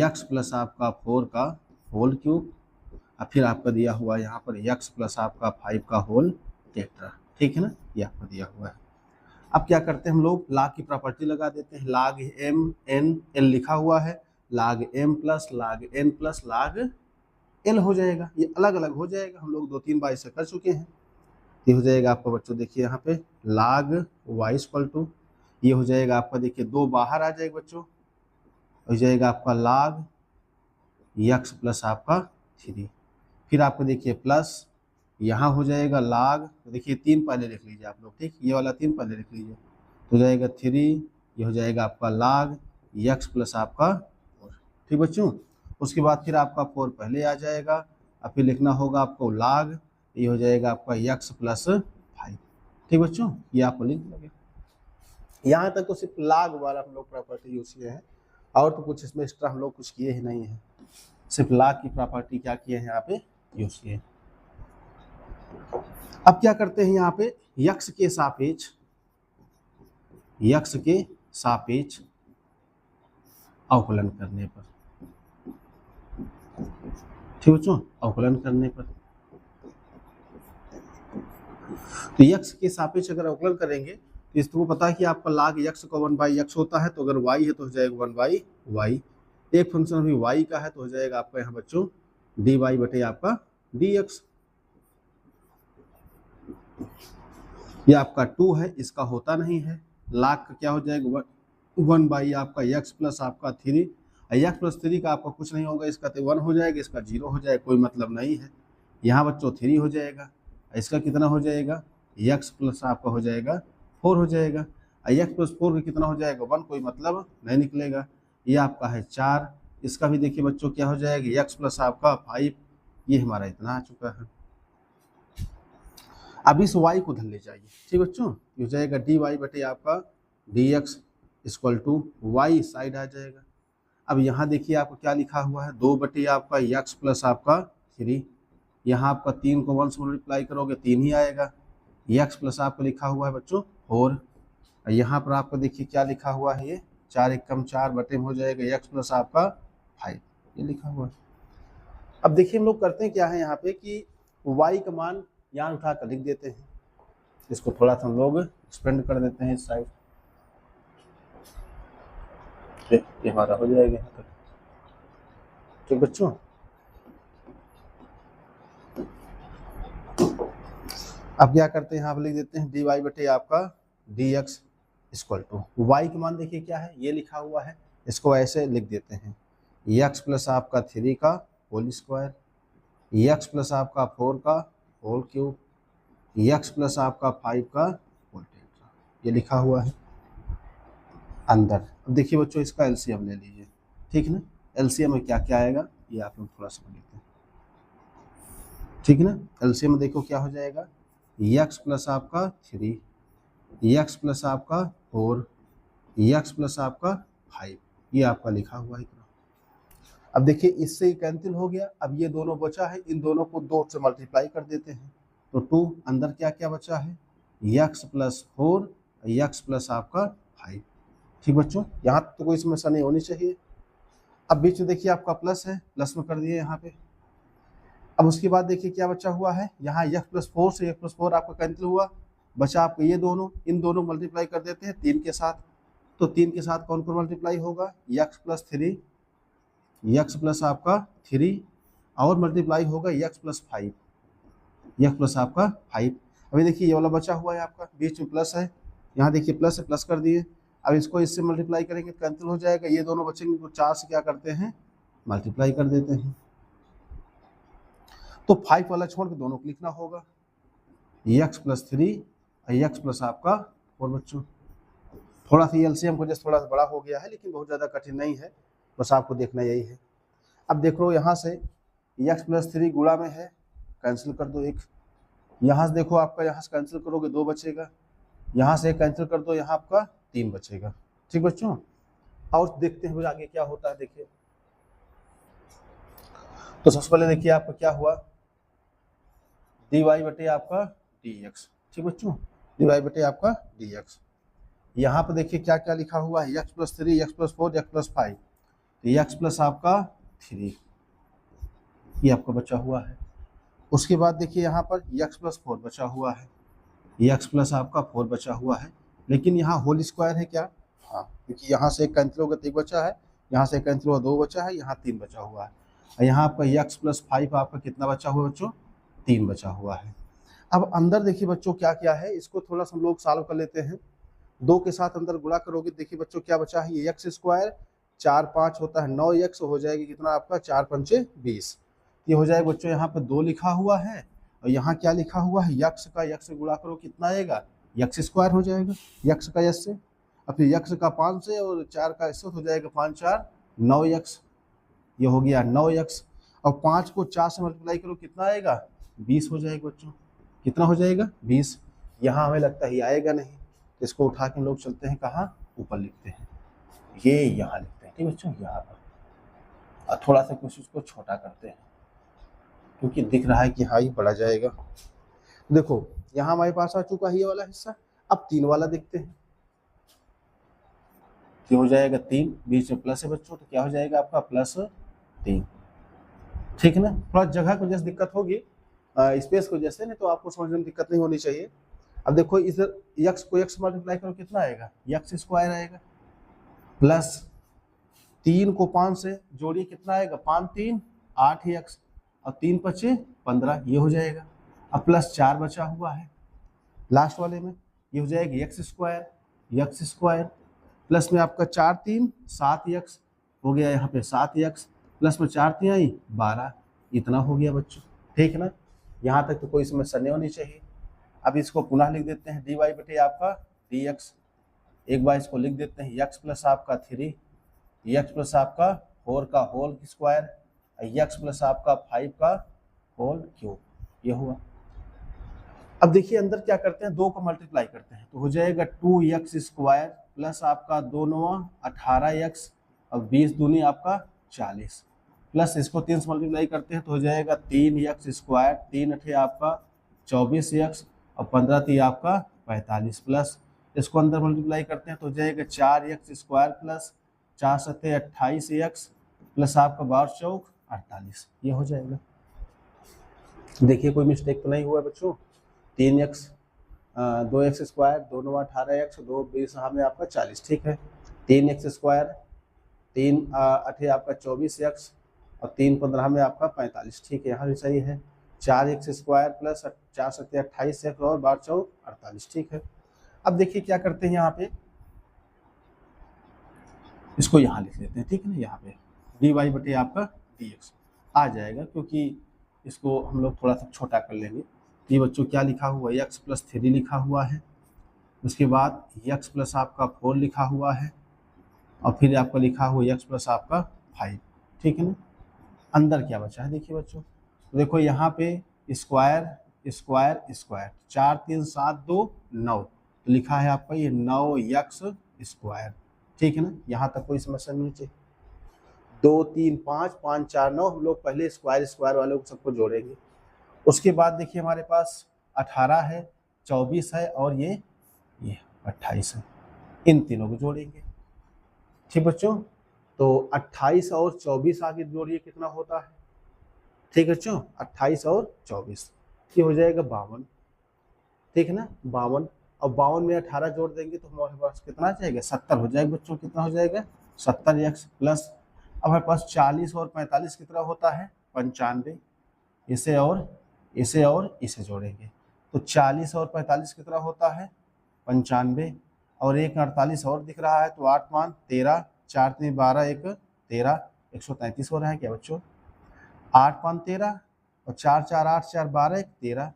x प्लस आपका 4 का होल क्यूब, और फिर आपका दिया हुआ यहाँ पर x प्लस आपका 5 का होल टेट्रा, ठीक है ना, ये आपका दिया हुआ है। अब क्या करते हैं हम लोग, लाग की प्रॉपर्टी लगा देते हैं, लाग m n l लिखा हुआ है, लाग m प्लस लाग n प्लस लाग l हो जाएगा, ये अलग अलग हो जाएगा, हम लोग 2-3 बार ऐसे कर चुके हैं। ये हो जाएगा आपका बच्चों देखिए यहाँ पे लाग y इक्वल टू, ये हो जाएगा आपका देखिए 2 बाहर आ जाएगा बच्चों, हो जाएगा आपका लाग x प्लस आपका 3, फिर आपको देखिए प्लस यहाँ हो जाएगा लाग, तो देखिए 3 पहले लिख लीजिए आप लोग, ठीक, ये वाला 3 पहले लिख लीजिए, तो हो जाएगा 3, ये हो जाएगा आपका लाग x प्लस आपका 4, ठीक बच्चों। उसके बाद फिर आपका 4 पहले आ जाएगा, और फिर लिखना होगा आपको लाग, ये हो जाएगा आपका x प्लस 5, ठीक बच्चों, ये आपको लिख लगे। यहाँ तक तो सिर्फ लाग वाला हम लोग प्रॉपर्टी यूज किए हैं, और तो कुछ इसमें एक्स्ट्रा हम लोग कुछ किए ही नहीं है, सिर्फ लाग की प्रॉपर्टी क्या किए हैं यहाँ पे यूज किए। अब क्या करते हैं यहाँ पे x के सापेक्ष अवकलन करने पर, ठीक बच्चों, अवकलन करने पर, तो x के सापेक्ष अगर अवकलन करेंगे तो इसको पता है कि आपका लाग x को 1/x होता है, तो अगर y है तो हो जाएगा 1/y, एक फंक्शन अभी y का है तो हो जाएगा आपका यहाँ बच्चों dy बटे आपका dx, ये आपका 2 है, इसका होता नहीं है, लाग का क्या हो जाएगा 1 आपका x प्लस आपका 3, x प्लस 3 का आपका कुछ नहीं होगा, इसका तो 1 हो जाएगा, इसका 0 हो जाएगा, कोई मतलब नहीं है। यहाँ बच्चों 3 हो जाएगा, इसका कितना हो जाएगा x प्लस आपका हो जाएगा 4 हो जाएगा, x प्लस 4 का कितना हो जाएगा 1, कोई मतलब नहीं निकलेगा। ये आपका है 4, इसका भी देखिए बच्चों क्या हो जाएगा x प्लस आपका 5, ये हमारा इतना आ चुका है। अब इस y को धर ले जाइए, ठीक बच्चों, हो जाएगा dy बटे आपका dx equal to y side आ जाएगा। अब यहाँ देखिए आपको क्या लिखा हुआ है 2 बटे आपका x प्लस आपका 3, यहाँ आपका 3 को 1 से मल्टीप्लाई करोगे 3 ही आएगा, x प्लस आपको लिखा हुआ है बच्चों 4, और यहाँ पर आपको देखिए क्या लिखा हुआ है, ये 4 एकम 4 बटे में हो जाएगा x प्लस आपका 5, ये लिखा हुआ है। अब देखिए हम लोग करते हैं क्या है यहाँ पे कि y का मान यहाँ उठा कर लिख देते हैं, इसको थोड़ा सा हम लोग एक्सपेंड कर देते हैं इस साइड, ये हमारा हो जाएगा यहाँ तक। ठीक बच्चों, अब क्या करते हैं यहाँ पर लिख देते हैं dy बटे आपका dx इक्वल टू y का मान देखिए क्या है, ये लिखा हुआ है, इसको ऐसे लिख देते हैं x प्लस आपका 3 का होल स्क्वायर, x प्लस आपका 4 का होल क्यूब, x प्लस आपका 5 का होल टेट्रा, ये लिखा हुआ है अंदर। अब देखिए बच्चों इसका एलसीएम ले लीजिए, ठीक है ना, एलसीएम में क्या क्या आएगा ये आप लोग थोड़ा समझ लेते हैं, ठीक है ना। एलसीएम में देखो क्या हो जाएगा, x प्लस आपका 3, x प्लस आपका 4, x प्लस आपका 5, ये आपका लिखा हुआ है इतना। अब देखिए इससे ही कैंसिल हो गया, अब ये दोनों बचा है, इन दोनों को 2 से मल्टीप्लाई कर देते हैं तो 2 अंदर क्या क्या बचा है, x प्लस 4, x प्लस आपका 5। ठीक बच्चों, यहाँ तो कोई समस्या नहीं होनी चाहिए। अब बीच में देखिए आपका प्लस है, प्लस में कर दिए यहाँ पे। अब उसके बाद देखिए क्या बचा हुआ है, यहाँ x प्लस 4 से x प्लस 4 आपका कैंसिल हुआ, बचा आपको ये दोनों, इन दोनों मल्टीप्लाई कर देते हैं 3 के साथ, तो 3 के साथ कौन कौन मल्टीप्लाई होगा, x प्लस 3, x प्लस आपका 3 और मल्टीप्लाई होगा x प्लस 5, x प्लस आपका 5। अभी देखिए ये वाला बचा हुआ है आपका, बीच में प्लस है, यहाँ देखिए प्लस है, प्लस कर दिए। अब इसको इससे मल्टीप्लाई करेंगे तो कैंसिल हो जाएगा, ये दोनों बचेंगे तो 4 से क्या करते हैं मल्टीप्लाई कर देते हैं, तो 5 वाला छोड़ के दोनों को लिखना होगा, x प्लस 3 और x प्लस आपका 4। बच्चों थोड़ा सा एलसीएम को जैसे थोड़ा सा बड़ा हो गया है, लेकिन बहुत ज़्यादा कठिन नहीं है, बस आपको देखना यही है। अब देखो यहाँ से x प्लस 3 गुणा में है, कैंसिल कर दो एक, यहाँ से देखो आपका यहाँ से कैंसिल करोगे 2 बचेगा, यहाँ से कैंसिल कर दो, यहाँ आपका 3 बचेगा। ठीक बच्चों, और देखते हैं आगे क्या होता है। देखिए तो सबसे पहले देखिए आपका क्या हुआ, dy बटे आपका dx। ठीक बच्चों, dy बटे आपका dx। यहाँ पर देखिए क्या क्या लिखा हुआ है, x plus 3, x plus 4, x plus 5, x plus आपका 3, ये आपका बचा हुआ है। उसके बाद देखिए यहाँ पर x प्लस 4 बचा हुआ है, x प्लस आपका 4 बचा हुआ है, लेकिन यहाँ होल स्क्वायर है क्या, हाँ, क्योंकि यहाँ से एक कैंसिल होगा 1 बचा है, यहाँ से कैंसिल हुआ 2 बचा है, यहाँ 3 बचा हुआ है, और यहाँ आपका x प्लस 5 आपका कितना बचा हुआ बच्चों, 3 बचा हुआ है। अब अंदर देखिए बच्चों क्या क्या है, इसको थोड़ा सा हम लोग सॉल्व कर लेते हैं। 2 के साथ अंदर गुणा करोगे, देखिए बच्चों क्या बचा है, ये x स्क्वायर 4 5 होता है 9x, हो जाएगी कितना आपका 4 पंचे 20, ये हो जाएगा बच्चों। यहाँ पे 2 लिखा हुआ है और यहाँ क्या लिखा हुआ है, x का x से गुणा करो कितना आएगा, x स्क्वायर हो जाएगा, x का s से, और फिर x का 5 से और 4 का s हो जाएगा 5 4 9x, ये हो गया 9x, और 5 को 4 से मल्टीप्लाई करो कितना आएगा 20 हो जाएगा बच्चों, कितना हो जाएगा 20। यहाँ हमें लगता है आएगा नहीं, तो इसको उठा के लोग चलते हैं कहाँ, ऊपर लिखते हैं, ये यहाँ लिखते हैं। ठीक बच्चों, यहाँ पर, और थोड़ा सा कुछ उसको छोटा करते हैं क्योंकि दिख रहा है कि हाँ ये बढ़ा जाएगा। देखो यहाँ हमारे पास आ चुका है ये वाला हिस्सा, अब 3 वाला देखते हैं, क्या हो जाएगा 3, बीच में प्लस है बच्चों, तो क्या हो जाएगा आपका प्लस 3। ठीक है ना, थोड़ा जगह को जैसे दिक्कत होगी, स्पेस को जैसे, नहीं तो आपको समझने में दिक्कत नहीं होनी चाहिए। अब देखो इधर x को x मल्टीप्लाई करो कितना आएगा, x स्क्वायर आएगा, प्लस 3 को 5 से जोड़िए कितना आएगा, 5 3 8x, और 3 5 15, ये हो जाएगा। अब प्लस 4 बचा हुआ है लास्ट वाले में, ये हो जाएगा x स्क्वायर, प्लस में आपका 4 3 7x हो गया, यहाँ पे 7x, प्लस में 4 3 12, इतना हो गया बच्चों। ठीक है ना, यहाँ तक तो कोई समस्या नहीं होनी चाहिए। अब इसको पुनः लिख देते हैं, dy बटे आपका dx, एक बार इसको लिख देते हैं, x प्लस आपका 3, x प्लस आपका 4 का होल स्क्वायर, x प्लस आपका 5 का होल क्यूब, ये हुआ। अब देखिए अंदर क्या करते हैं, 2 को मल्टीप्लाई करते हैं तो हो जाएगा 2x स्क्वायर प्लस आपका 2 9 18x और 20 दूनी आपका 40, प्लस इसको 3 से मल्टीप्लाई करते हैं तो हो जाएगा 3x स्क्वायर, 3 8 आपका 24x और 15 3 आपका 45, प्लस इसको अंदर मल्टीप्लाई करते हैं तो हो जाएगा 4x² प्लस 4 सत्ते 28x प्लस आपका 12 चौक 48, ये हो जाएगा। देखिए कोई मिस्टेक तो नहीं हुआ बच्चों। 3x 2x², 2 9 18x, 2 20 में आपका 40, ठीक है। 3x², 3 8 आपका 24x और 3 15 में आपका 45, ठीक है, यहाँ भी सही है। 4x² प्लस 4 सत्ते 28x और 12 चौक 48, ठीक है। अब देखिए क्या करते हैं, यहाँ पे इसको यहाँ लिख लेते हैं, ठीक है ना। यहाँ पे dy बटे आपका dx आ जाएगा, क्योंकि इसको हम लोग थोड़ा सा छोटा कर लेंगे। ये बच्चों क्या लिखा हुआ है, x + 3 लिखा हुआ है, उसके बाद x प्लस आपका 4 लिखा हुआ है और फिर आपका लिखा हुआ x प्लस आपका 5, ठीक है ना। अंदर क्या बचा है देखिए बच्चों, तो देखो यहाँ पे स्क्वायर स्क्वायर स्क्वायर 4 3 7 2 9, तो लिखा है आपका ये 9x², ठीक है ना। यहाँ तक कोई समस्या नहीं चाहिए। 2 3 5 5 4 9 हम लोग पहले स्क्वायर स्क्वायर वालों को सबको जोड़ेंगे। उसके बाद देखिए हमारे पास 18 है, 24 है और ये 28 है, इन तीनों को जोड़ेंगे, ठीक बच्चों। तो 28 और 24 आगे जोड़िए कितना होता है, ठीक है बच्चों। 28 और 24 ये हो जाएगा 52, ठीक है ना, 52। और 52 में 18 जोड़ देंगे तो हमारे पास कितना आ जाएगा, 70 हो जाएगा बच्चों। कितना हो जाएगा, 70x प्लस, अब हमारे पास 40 और 45 कितना होता है, 95। इसे और इसे जोड़ेंगे तो 40 और 45 कितना होता है, 95। और 1 48 और दिख रहा है तो 8 5 13, 4 3 12 1 13, 133 हो रहा है क्या बच्चों। 8 5 13 और 4 4 8 4 12 1 13,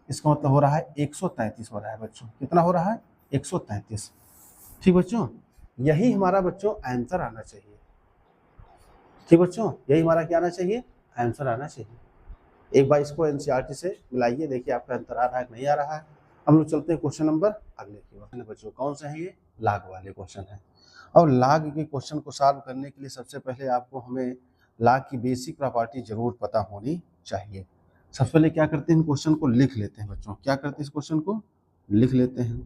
इसका मतलब हो रहा है 133 हो रहा है बच्चों। कितना हो रहा है, 133, ठीक बच्चों। यही हमारा बच्चों आंसर आना चाहिए, ठीक बच्चों, यही हमारा क्या आना चाहिए, आंसर आना चाहिए। एक बार इसको एनसीईआरटी से मिलाइए, देखिए आपका आंसर आ रहा है कि नहीं आ रहा है। हम लोग चलते हैं क्वेश्चन नंबर अगले की ओर। बच्चों कौन सा है, ये लाग वाले क्वेश्चन है। और लाग के क्वेश्चन को सॉल्व करने के लिए सबसे पहले आपको हमें लाग की बेसिक प्रॉपर्टी जरूर पता होनी चाहिए। सबसे पहले क्या करते हैं, क्वेश्चन को लिख लेते हैं बच्चों। क्या करते हैं, इस क्वेश्चन को लिख लेते हैं।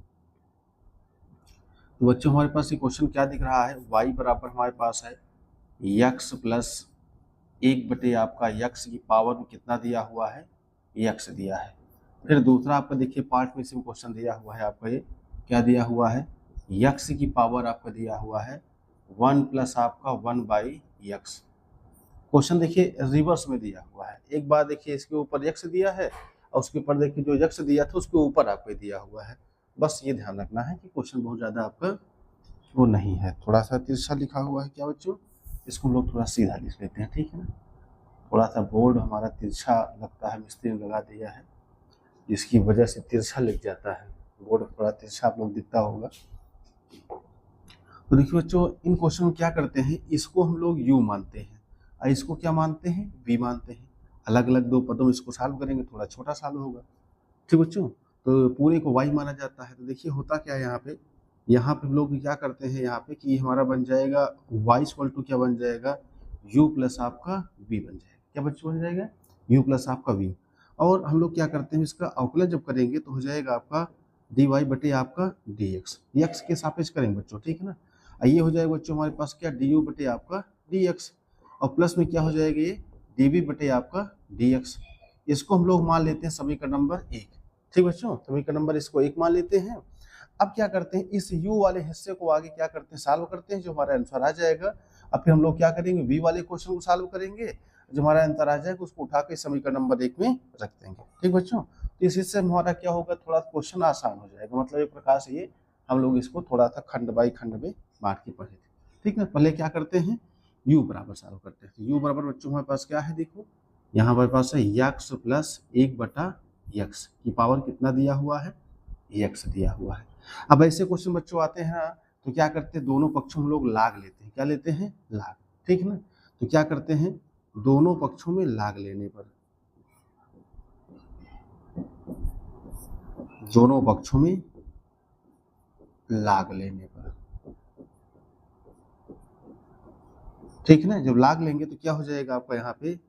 तो बच्चों हमारे पास ये क्वेश्चन क्या दिख रहा है, y बराबर हमारे पास है x प्लस 1 बटे आपका x की पावर में कितना दिया हुआ है, x दिया है। फिर दूसरा आपका देखिए पार्ट में इसमें क्वेश्चन दिया हुआ है आपका, ये क्या दिया हुआ है, x की पावर आपका दिया हुआ है 1 प्लस आपका 1/x। क्वेश्चन देखिए रिवर्स में दिया हुआ है। एक बार देखिए इसके ऊपर x दिया है और उसके ऊपर देखिए जो x दिया था उसके ऊपर आपको दिया हुआ है। बस ये ध्यान रखना है कि क्वेश्चन बहुत ज़्यादा आपका वो नहीं है, थोड़ा सा तिरछा लिखा हुआ है क्या बच्चों, इसको हम लोग थोड़ा सीधा लिख लेते हैं, ठीक है ना। थोड़ा सा बोर्ड हमारा तिरछा लगता है, मिस्त्री ने लगा दिया है जिसकी वजह से तिरछा लिख जाता है, बोर्ड थोड़ा तिरछा आप लोग दिखता होगा। तो देखिए बच्चों इन क्वेश्चन में क्या करते हैं, इसको हम लोग u मानते हैं और इसको क्या मानते हैं, v मानते हैं। अलग अलग दो पदों में इसको सॉल्व करेंगे, थोड़ा छोटा सॉल्व होगा, ठीक बच्चों। तो पूरे को y माना जाता है। तो देखिए होता क्या है यहाँ पे हम लोग क्या करते हैं, यहाँ पे कि हमारा बन जाएगा y = क्या बन जाएगा, u प्लस आपका v बन जाएगा। क्या बच्चों बन जाएगा, u प्लस आपका v। और हम लोग क्या करते हैं, इसका अवकलन जब करेंगे तो हो जाएगा आपका dy बटे आपका dx, x के सापेक्ष करेंगे बच्चों, ठीक है ना। ये हो जाएगा बच्चों हमारे पास क्या, du बटे आपका dx और प्लस में क्या हो जाएगा, ये dv बटे आपका dx। इसको हम लोग मान लेते हैं समीकरण नंबर 1, ठीक बच्चों, समीकरण नंबर इसको 1 मान लेते हैं। अब क्या करते हैं, इस u वाले हिस्से को आगे क्या करते हैं, सॉल्व करते हैं, जो हमारा आंसर आ जाएगा। अब फिर हम लोग क्या करेंगे, v वाले क्वेश्चन को सॉल्व करेंगे, जो हमारा आंसर आ जाएगा उसको उठा के समीकरण नंबर 1 में रख देंगे, ठीक बच्चों। तो इस हिस्से में हमारा क्या होगा, थोड़ा क्वेश्चन आसान हो जाएगा। मतलब एक प्रकार से ये हम लोग इसको थोड़ा सा खंड बाई खंड में बांट के पढ़े थे, ठीक ना। पहले क्या करते हैं, u बराबर सॉल्व करते हैं। u बराबर बच्चों हमारे पास क्या है, देखो यहाँ हमारे पास है x प्लस 1/x की पावर कितना दिया हुआ है, x दिया हुआ है। अब ऐसे क्वेश्चन बच्चों आते हैं तो क्या करते हैं, दोनों पक्षों में लोग लाग लेते हैं। क्या लेते हैं, लाग, ठीक है ना। तो क्या करते हैं, दोनों पक्षों में लाग लेने पर, दोनों पक्षों में लाग लेने पर, ठीक है ना। जब लाग लेंगे तो क्या हो जाएगा आपका यहाँ पे,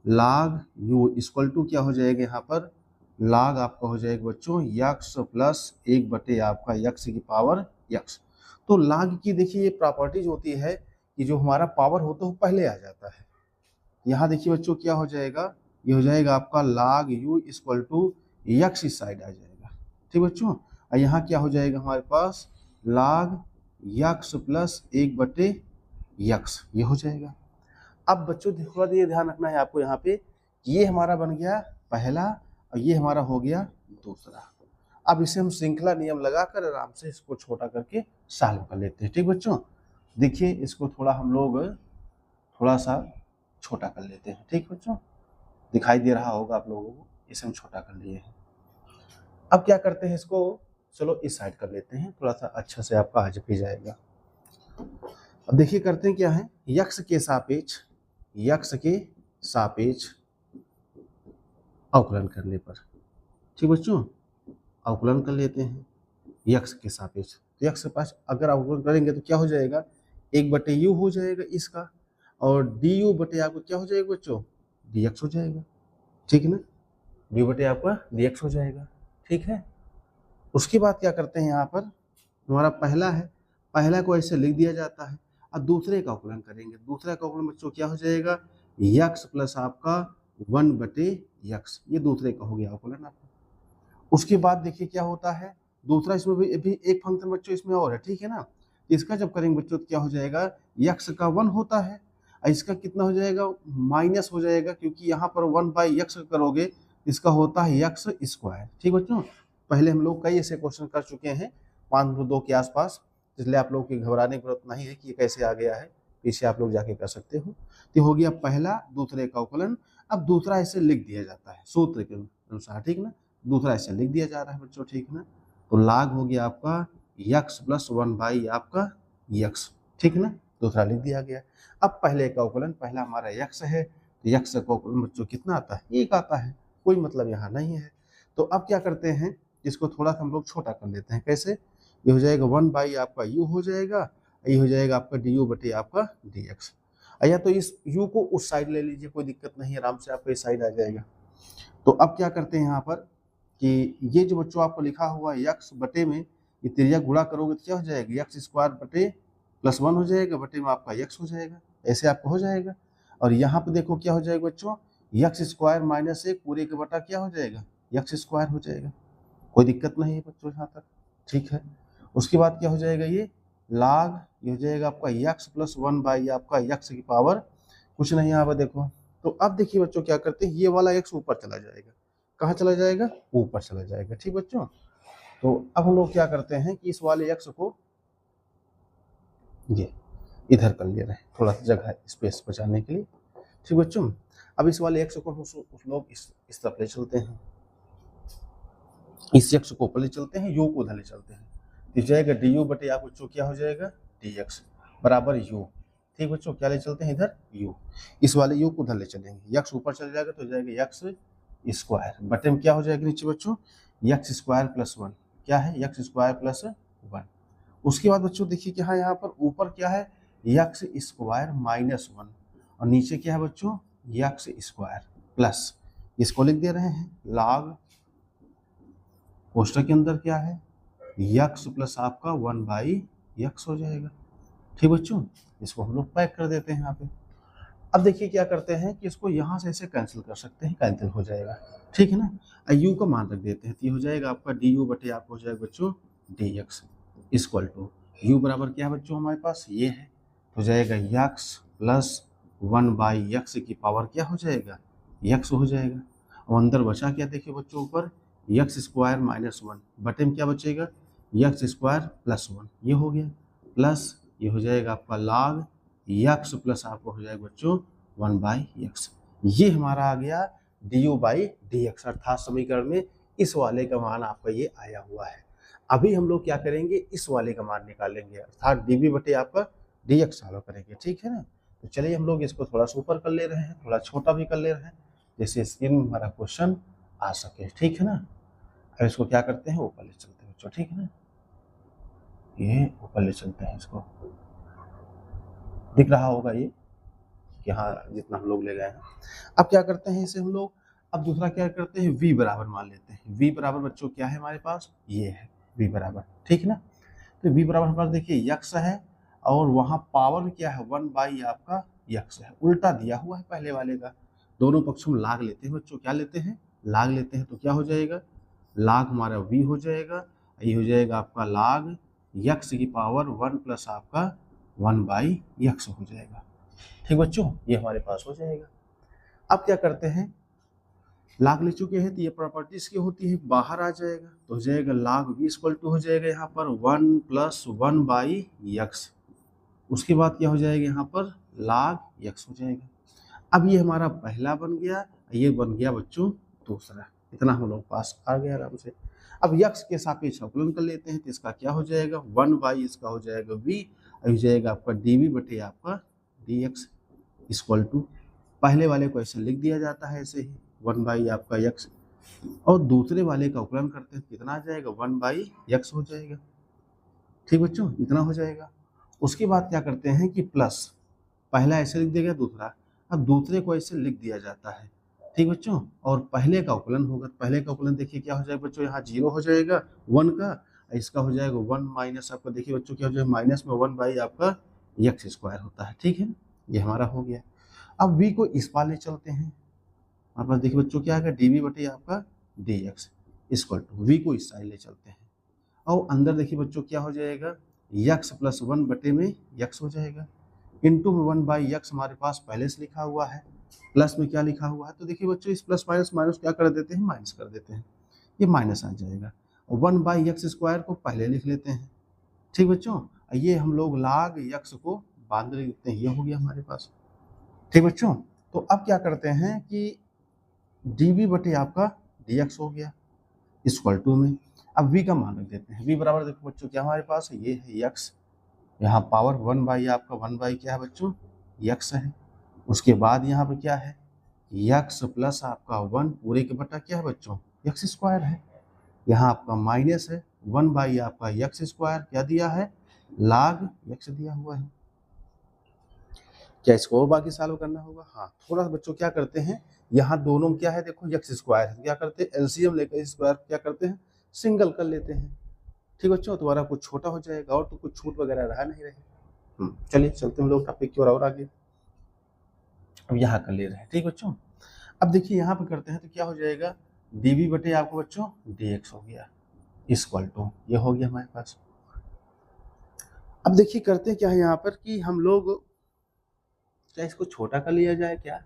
log u = क्या हो जाएगा यहाँ पर लाग आपका हो जाएगा बच्चों यक्स प्लस 1 बटे आपका यक्स की पावर यक्स। तो लाग की देखिए ये प्रॉपर्टीज होती है कि जो हमारा पावर होता है वो पहले आ जाता है। यहाँ देखिए बच्चों क्या हो जाएगा, ये हो जाएगा आपका लाग यू इक्वल टू यक्स इस साइड आ जाएगा। ठीक बच्चों, और यहाँ क्या हो जाएगा हमारे पास लाग यक्स प्लस 1 बटे यक्स, ये हो जाएगा। अब बच्चों थोड़ा ये ध्यान रखना है आपको यहाँ पे, ये हमारा बन गया पहला और ये हमारा हो गया दूसरा। अब इसे हम श्रृंखला नियम लगाकर आराम से इसको छोटा करके सॉल्व कर लेते हैं। ठीक बच्चों, देखिए इसको थोड़ा हम लोग थोड़ा सा छोटा कर लेते हैं। ठीक बच्चों, दिखाई दे रहा होगा आप लोगों को, इसे हम छोटा कर लिए हैं। अब क्या करते हैं इसको, चलो इस साइड कर लेते हैं, थोड़ा सा अच्छा से आपका आज भी जाएगा। अब देखिए करते हैं क्या है, यक्स के सापेक्ष अवकलन करने पर, ठीक बच्चों, अवकलन कर लेते हैं यक्स के सापेक्ष। तो यक्स के पास अगर अवकलन करेंगे तो क्या हो जाएगा, 1/u हो जाएगा इसका, और du बटे आपको क्या हो जाएगा बच्चों, dx हो जाएगा। ठीक है ना, du बटे आपका dx हो जाएगा। ठीक है, उसके बाद क्या करते हैं, यहाँ पर हमारा पहला है, पहला को ऐसे लिख दिया जाता है, और दूसरे का अवकलन करेंगे। दूसरा का अवकलन बच्चों क्या हो जाएगा, यक्स प्लस आपका 1/x, ये दूसरे का हो गया अवकलन आपका। उसके बाद देखिए क्या होता है, दूसरा इसमें भी एक फंक्शन बच्चों इसमें और है। ठीक है ना, इसका जब करेंगे बच्चों तो क्या हो जाएगा, यक्स का 1 होता है, इसका कितना हो जाएगा, माइनस हो जाएगा, क्योंकि यहाँ पर 1/x करोगे, इसका होता है यक्स स्क्वायर। ठीक बच्चों, पहले हम लोग कई ऐसे क्वेश्चन कर चुके हैं 502 के आसपास, इसलिए आप लोग की घबराने की जरूरत नहीं है कि ये कैसे आ गया है, पीछे आप लोग जाके कर सकते हो। तो हो गया पहला दूसरे का अवकलन। अब दूसरा ऐसे लिख दिया जाता है सूत्र के अनुसार। ठीक ना, दूसरा ऐसे लिख दिया जा रहा है बच्चों। ठीक है ना, तो लाग हो गया आपका यक्स प्लस 1 आपका यक्स। ठीक है ना, दूसरा लिख दिया गया। अब पहले का अवकलन, पहला हमारा यक्स है, तो यक्स का अवकलन बच्चों कितना आता है, 1 आता है, कोई मतलब यहाँ नहीं है। तो अब क्या करते हैं, इसको थोड़ा सा हम लोग छोटा कर लेते हैं। कैसे, ये हो जाएगा 1 आपका u हो जाएगा, ये हो जाएगा आपका du बटे आपका dx। या तो इस u को उस साइड ले लीजिए, कोई दिक्कत नहीं है, आराम से आपका इस साइड आ जाएगा। तो अब क्या करते हैं यहाँ पर कि ये जो बच्चों आपको लिखा हुआ है यक्स बटे में ये त्रिज्या गुणा करोगे तो क्या हो जाएगा, यक्स स्क्वायर बटे प्लस 1 हो जाएगा, बटे में आपका यक्स हो जाएगा, ऐसे आपको हो जाएगा। और यहाँ पे देखो क्या हो जाएगा बच्चों, यक्स स्क्वायर माइनस 1 पूरे का बटा क्या हो जाएगा, यक्स स्क्वायर हो जाएगा, कोई दिक्कत नहीं है बच्चों यहाँ तक। ठीक है, उसके बाद क्या हो जाएगा, ये लाग, ये हो जाएगा आपका यक्स प्लस 1 आपका यक्स की पावर कुछ नहीं यहाँ पर देखो। तो अब देखिए बच्चों क्या करते हैं, ये वाला एक्स ऊपर चला जाएगा, कहाँ चला जाएगा, ऊपर चला जाएगा। ठीक बच्चों, तो अब हम लोग क्या करते हैं कि इस वाले एक्स को ये इधर कर ले रहे हैं, थोड़ा सा जगह स्पेस बचाने के लिए। ठीक बच्चों, अब इस वाले एक्स को उस लोग इस तरफ ले चलते हैं, इस एक्स को ऊपर ले चलते हैं, यू को उधर ले चलते हैं, तो जाएगा डी यू बटे आप बच्चों क्या हो जाएगा, डी एक्स बराबर यू। ठीक बच्चों, क्या ले चलते हैं इधर यू, इस वाले यू को उधर ले चलेंगे, यक्स ऊपर चल जाएगा तो जाएगा यक्स स्क्वायर, बटे में क्या हो जाएगा नीचे बच्चों, यक्स स्क्वायर प्लस 1, क्या है यक्स स्क्वायर प्लस 1। उसके बाद बच्चों देखिए क्या है, यहाँ पर ऊपर क्या है यक्स स्क्वायर माइनस 1, और नीचे क्या है बच्चों यक्स स्क्वायर प्लस, इसको लिख दे रहे हैं लॉग, कोष्टक के अंदर क्या है यक्स प्लस आपका 1/x हो जाएगा। ठीक बच्चों, इसको हम लोग पैक कर देते हैं यहाँ पे। अब देखिए क्या करते हैं कि इसको यहाँ से ऐसे कैंसिल कर सकते हैं, कैंसिल हो जाएगा। ठीक है ना, यू का मान रख देते हैं, तो ये हो जाएगा आपका डी यू बटे आपको हो जाएगा बच्चों d x equal to u बराबर क्या है बच्चों हमारे पास ये है, तो जाएगा यक्स प्लस 1/x की पावर क्या हो जाएगा यक्स हो जाएगा, और अंदर बचा क्या देखिए बच्चों ऊपर यक्स स्क्वायर माइनस 1, बटे में क्या बचेगा यक्स स्क्वायर प्लस 1, ये हो गया, प्लस ये हो जाएगा आपका लॉग यक्स प्लस आपको हो जाएगा बच्चों 1/x। ये हमारा आ गया du/dx, अर्थात समीकरण में इस वाले का मान आपका ये आया हुआ है। अभी हम लोग क्या करेंगे, इस वाले का मान निकालेंगे, अर्थात dv बटे आपका dx सॉल्व करेंगे। ठीक है ना, तो चलिए हम लोग इसको थोड़ा सा ऊपर कर ले रहे हैं, थोड़ा छोटा भी कर ले रहे हैं, जैसे स्क्रीन में हमारा क्वेश्चन आ सके। ठीक है ना, अब इसको क्या करते हैं ऊपर ले चलते हैं बच्चों। ठीक है ना, ये ऊपर ले चलते हैं, इसको दिख रहा होगा ये कि हाँ जितना हम लोग ले गए हैं। अब क्या करते हैं इसे हम लोग अब दूसरा क्या करते हैं, v बराबर मान लेते हैं। v बराबर बच्चों क्या है हमारे पास, ये है v बराबर, ठीक है ना। तो v बराबर हमारे पास देखिए यक्स है और वहाँ पावर क्या है 1 बाई आपका यक्स है, उल्टा दिया हुआ है पहले वाले का। दोनों पक्षों में लाग लेते हैं बच्चों, क्या लेते हैं, लाग लेते हैं। तो क्या हो जाएगा, लाग हमारा v हो जाएगा, ये हो जाएगा आपका लाग यक्स की पावर 1 प्लस आपका 1 बाई यक्स हो जाएगा। ठीक बच्चों, ये हमारे पास हो जाएगा। अब क्या करते हैं, लाग ले चुके हैं तो ये प्रॉपर्टीज की होती है, बाहर आ जाएगा तो हो जाएगा लाग v इक्वल टू हो जाएगा यहाँ पर 1 प्लस 1 बाई यक्स। उसके बाद क्या हो जाएगा, यहाँ पर लाग यक्स हो जाएगा। अब ये हमारा पहला बन गया, ये बन गया बच्चों दूसरा। इतना हम लोग पास आ गया आराम से। अब यक्स के सापेक्ष अवकलन कर लेते हैं तो इसका क्या हो जाएगा, 1 बाई इसका हो जाएगा v, हो जाएगा आपका dv बटे आपका dx इक्वल टू, पहले वाले को ऐसे लिख दिया जाता है ऐसे ही 1 बाई आपका यक्स, और दूसरे वाले का अवकलन करते हैं कितना आ जाएगा, 1 बाई यक्स हो जाएगा। ठीक बच्चों, इतना हो जाएगा। उसके बाद क्या करते हैं कि प्लस, पहला ऐसे लिख दिया, दूसरा, अब दूसरे को ऐसे लिख दिया जाता है। ठीक बच्चों, और पहले का अवकलन होगा, पहले का अवकलन देखिए क्या हो जाएगा बच्चों, यहाँ 0 हो जाएगा 1 का, इसका हो जाएगा 1 माइनस आपका देखिए बच्चों क्या हो जाएगा, माइनस में 1 बाई आपका यक्स स्क्वायर होता है। ठीक है, ये हमारा हो गया। अब v को इस पार ले चलते हैं, हमारे पास देखिए बच्चों क्या आएगा, dv बटे आपका dx इक्वल टू, v को इस साइड ले चलते हैं और अंदर देखिए बच्चों क्या हो जाएगा, यक्स प्लस 1 बटे में यक्स हो जाएगा, इंटू में 1 बाई यक्स हमारे पास पहले से लिखा हुआ है, प्लस में क्या लिखा हुआ है, तो देखिए बच्चों इस प्लस माइनस माइनस क्या कर देते हैं, माइनस कर देते हैं, ये माइनस आ जाएगा। और 1 बाई यक्स स्क्वायर को पहले लिख लेते हैं। ठीक बच्चों, ये हम लोग लाग यक्स को बाद में लिखते हैं, ये हो गया हमारे पास। ठीक बच्चों, तो अब क्या करते हैं कि dv बटे आपका dx हो गया इक्वल टू में, अब v का मान रख देते हैं। v बराबर देखो बच्चों क्या हमारे पास है, ये है यक्स, यहाँ पावर 1 बाई आपका 1 बाई क्या है बच्चों, यक्स है। उसके बाद यहाँ पे क्या है, यक्स प्लस आपका 1 पूरे के बटा क्या है बच्चों, यक्स स्क्वायर है। यहाँ आपका माइनस है 1 बाई आपका यक्स स्क्वायर, क्या दिया है, लाग यक्स दिया हुआ है। क्या इसको और बाकी सॉल्व करना होगा, हाँ थोड़ा सा बच्चों क्या करते हैं, यहाँ दोनों क्या है देखो यक्स स्क्वायर है, क्या करते हैं एलसीएम लेकर स्क्वायर क्या करते हैं, सिंगल कर लेते हैं। ठीक बच्चों, तुम्हारा कुछ छोटा हो जाएगा और तो कुछ छूट वगैरह रहा नहीं रहे। चलिए चलते हैं लोग टॉपिक की और आगे, अब यहाँ कर ले रहे हैं। ठीक बच्चों, अब देखिए यहाँ पे करते हैं तो क्या हो जाएगा, dv बटे आपको बच्चों dx हो गया इक्वल टू, ये हो गया हमारे पास। अब देखिए करते हैं क्या है यहाँ पर कि हम लोग क्या इसको छोटा कर लिया जाए क्या,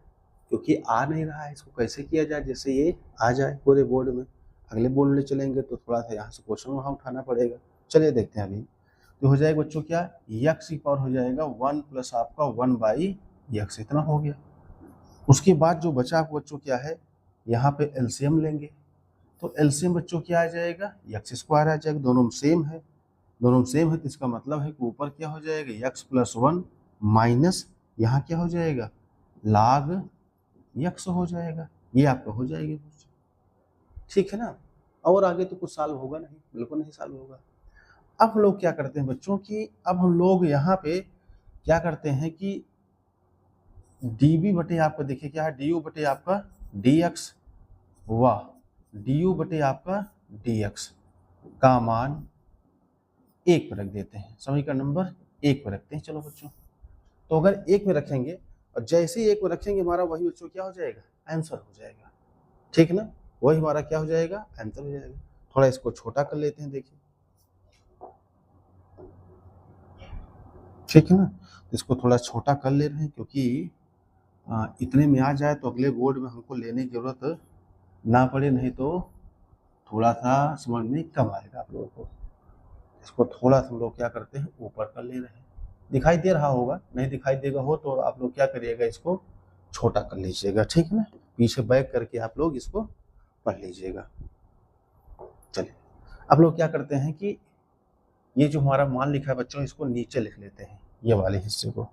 क्योंकि आ नहीं रहा है, इसको कैसे किया जाए जैसे ये आ जाए पूरे बोर्ड में। अगले बोर्ड में चलेंगे तो थोड़ा सा यहाँ से क्वेश्चन वहाँ उठाना पड़ेगा। चलिए देखते हैं अभी, तो हो जाएगा बच्चों क्या, यक्स की पावर हो जाएगा 1 प्लस आपका 1 बाई यक्स, इतना हो गया। उसके बाद जो बचा आपको बच्चों क्या है, यहाँ पे एलसीएम लेंगे, तो एलसीएम बच्चों क्या आ जाएगा, यक्स स्क्वायर आ जाएगा, दोनों सेम है, दोनों सेम है तो इसका मतलब है कि ऊपर क्या हो जाएगा, यक्स प्लस 1 माइनस यहाँ क्या हो जाएगा, लाग यक्स हो जाएगा, ये आपका हो जाएगी। ठीक है ना, और आगे तो कुछ सॉल्व होगा नहीं, बिल्कुल नहीं सॉल्व होगा। अब हम लोग क्या करते हैं बच्चों की, अब हम लोग यहाँ पे क्या करते हैं कि dv बटे आपका देखिए क्या है, du बटे आपका dx व du बटे आपका dx का मान 1 पर रख देते हैं, समीकरण नंबर 1 पर रखते हैं। चलो बच्चों, तो अगर 1 में रखेंगे और जैसे ही 1 में रखेंगे हमारा वही बच्चों क्या हो जाएगा, आंसर हो जाएगा। ठीक ना, वही हमारा क्या हो जाएगा, आंसर हो जाएगा। थोड़ा इसको छोटा कर लेते हैं, देखिए ठीक है ना, इसको थोड़ा छोटा कर ले रहे हैं क्योंकि इतने में आ जाए तो अगले बोर्ड में हमको लेने की जरूरत ना पड़े, नहीं तो थोड़ा सा समझ में कम आएगा आप लोगों को। इसको थोड़ा सा हम लोग क्या करते हैं, ऊपर कर ले रहे हैं। दिखाई दे रहा होगा, नहीं दिखाई देगा हो तो आप लोग क्या करिएगा, इसको छोटा कर लीजिएगा। ठीक है ना, पीछे बैक करके आप लोग इसको पढ़ लीजिएगा। चलिए आप लोग क्या करते हैं कि ये जो हमारा मान लिखा है बच्चों, इसको नीचे लिख लेते हैं, ये वाले हिस्से को,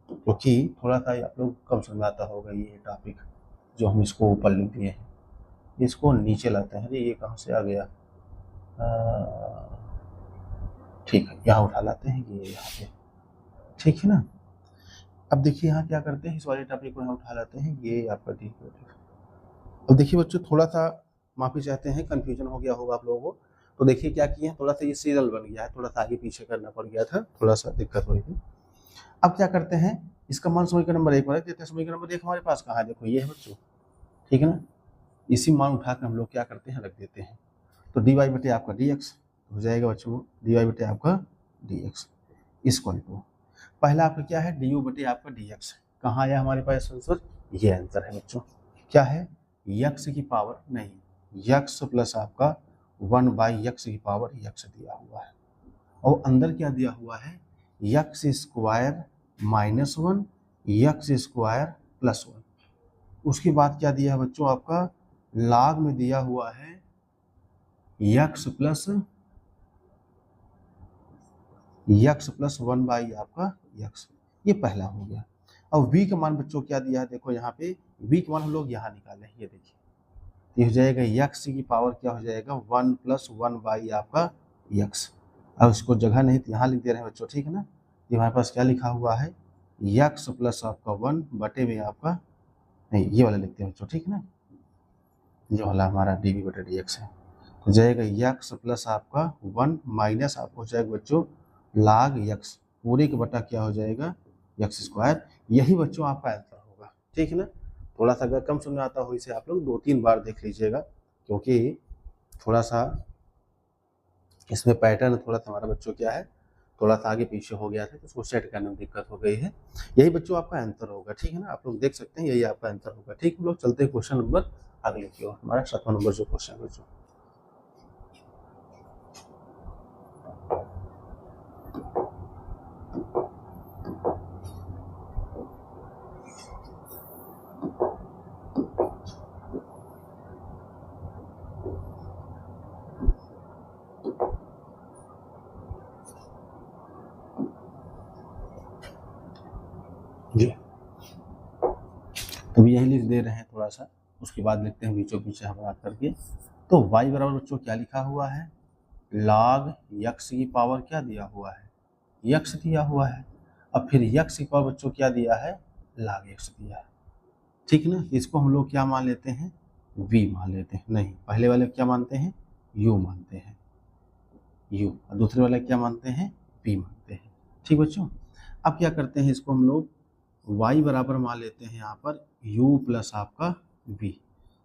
क्योंकि थोड़ा सा आप लोग कम समझाता होगा ये टॉपिक जो हम इसको ऊपर लिख दिए हैं, इसको नीचे लाते हैं। ये कहाँ से आ गया, ठीक है यहाँ उठा लाते हैं, ये यहाँ पे, ठीक है ना। अब देखिए यहाँ क्या करते हैं, इस वाले टॉपिक को यहाँ उठा लाते हैं, ये आपका अब देखिए बच्चों थोड़ा सा माफी चाहते हैं, कंफ्यूजन हो गया होगा आप लोगों को। तो देखिए क्या किए हैं, थोड़ा सा ये सीरियल बन गया है, थोड़ा सा आगे पीछे करना पड़ गया था, थोड़ा सा दिक्कत हुई थी। अब क्या करते हैं, इसका मान समीकरण नंबर 1 रख देते हैं। समीकरण नंबर 1 हमारे पास कहाँ है, देखो ये है बच्चों, ठीक है ना। इसी मान उठा कर हम लोग क्या करते हैं, रख देते हैं। तो डी वाई बटे आपका डी एक्स हो जाएगा बच्चों, डी वाई बटे आपका डी एक्स इक्वल टू, पहला आपका क्या है, डी यू बटे आपका डी एक्स। कहाँ आया हमारे पास आंसर, ये आंसर है बच्चों। क्या है, यक्स की पावर नहीं, यक्स प्लस आपका 1 यक्स की पावर यक्स दिया हुआ है, और अंदर क्या दिया हुआ है, यक्स स्क्वायर -1 यक्स स्क्वायर +1। उसके बाद क्या दिया है बच्चों, आपका लॉग में दिया हुआ है यक्स प्लस 1 आपका यक्स, ये पहला हो गया। अब v का मान बच्चों क्या दिया है, देखो यहाँ पे v का मान हम लोग यहाँ निकाले, ये देखिए, ये हो जाएगा यक्स की पावर क्या हो जाएगा 1 + 1 आपका यक्स। अब इसको जगह नहीं तो यहाँ लिख दे रहे हैं बच्चों, ठीक है ना। ये हमारे पास क्या लिखा हुआ है, यक्स प्लस आपका 1 बटे में आपका, नहीं ये वाला लिखते हैं बच्चों, ठीक है ना, ये वाला हमारा डी वी बटे डी एक्स है। तो जाएगा यक्स प्लस आपका 1 माइनस आपको हो जाएगा बच्चों log यक्स पूरे का बटा क्या हो जाएगा यक्स स्क्वायर। यही बच्चों आपका आंसर होगा, ठीक है ना। थोड़ा सा अगर कम समझ आता हो इसे आप लोग 2-3 बार देख लीजिएगा, क्योंकि थोड़ा सा इसमें पैटर्न थोड़ा सा हमारा बच्चों क्या है, थोड़ा सा आगे पीछे हो गया था, तो उसको सेट करने में दिक्कत हो गई है। यही बच्चों आपका आंसर होगा, ठीक है ना, आप लोग देख सकते हैं यही आपका आंसर होगा। ठीक, हम लोग चलते हैं क्वेश्चन नंबर अगले की ओर, हमारा 7वां नंबर जो क्वेश्चन है बच्चों। जी, तो यही लिख दे रहे हैं थोड़ा सा, उसके बाद लिखते हैं बीचों बीच हम बात करके। तो y बराबर बच्चों क्या लिखा हुआ है, log यक्स की पावर क्या दिया हुआ है, यक्स दिया हुआ है। अब फिर यक्स की पावर बच्चों क्या दिया है, log यक्स दिया है, ठीक ना। इसको हम लोग क्या मान लेते हैं, v मान लेते हैं, नहीं पहले वाले क्या मानते हैं, u मानते हैं, u, और दूसरे वाले क्या मानते हैं, v मानते हैं, ठीक बच्चों। अब क्या करते हैं, इसको हम लोग y बराबर मान लेते हैं यहाँ पर u प्लस आपका v,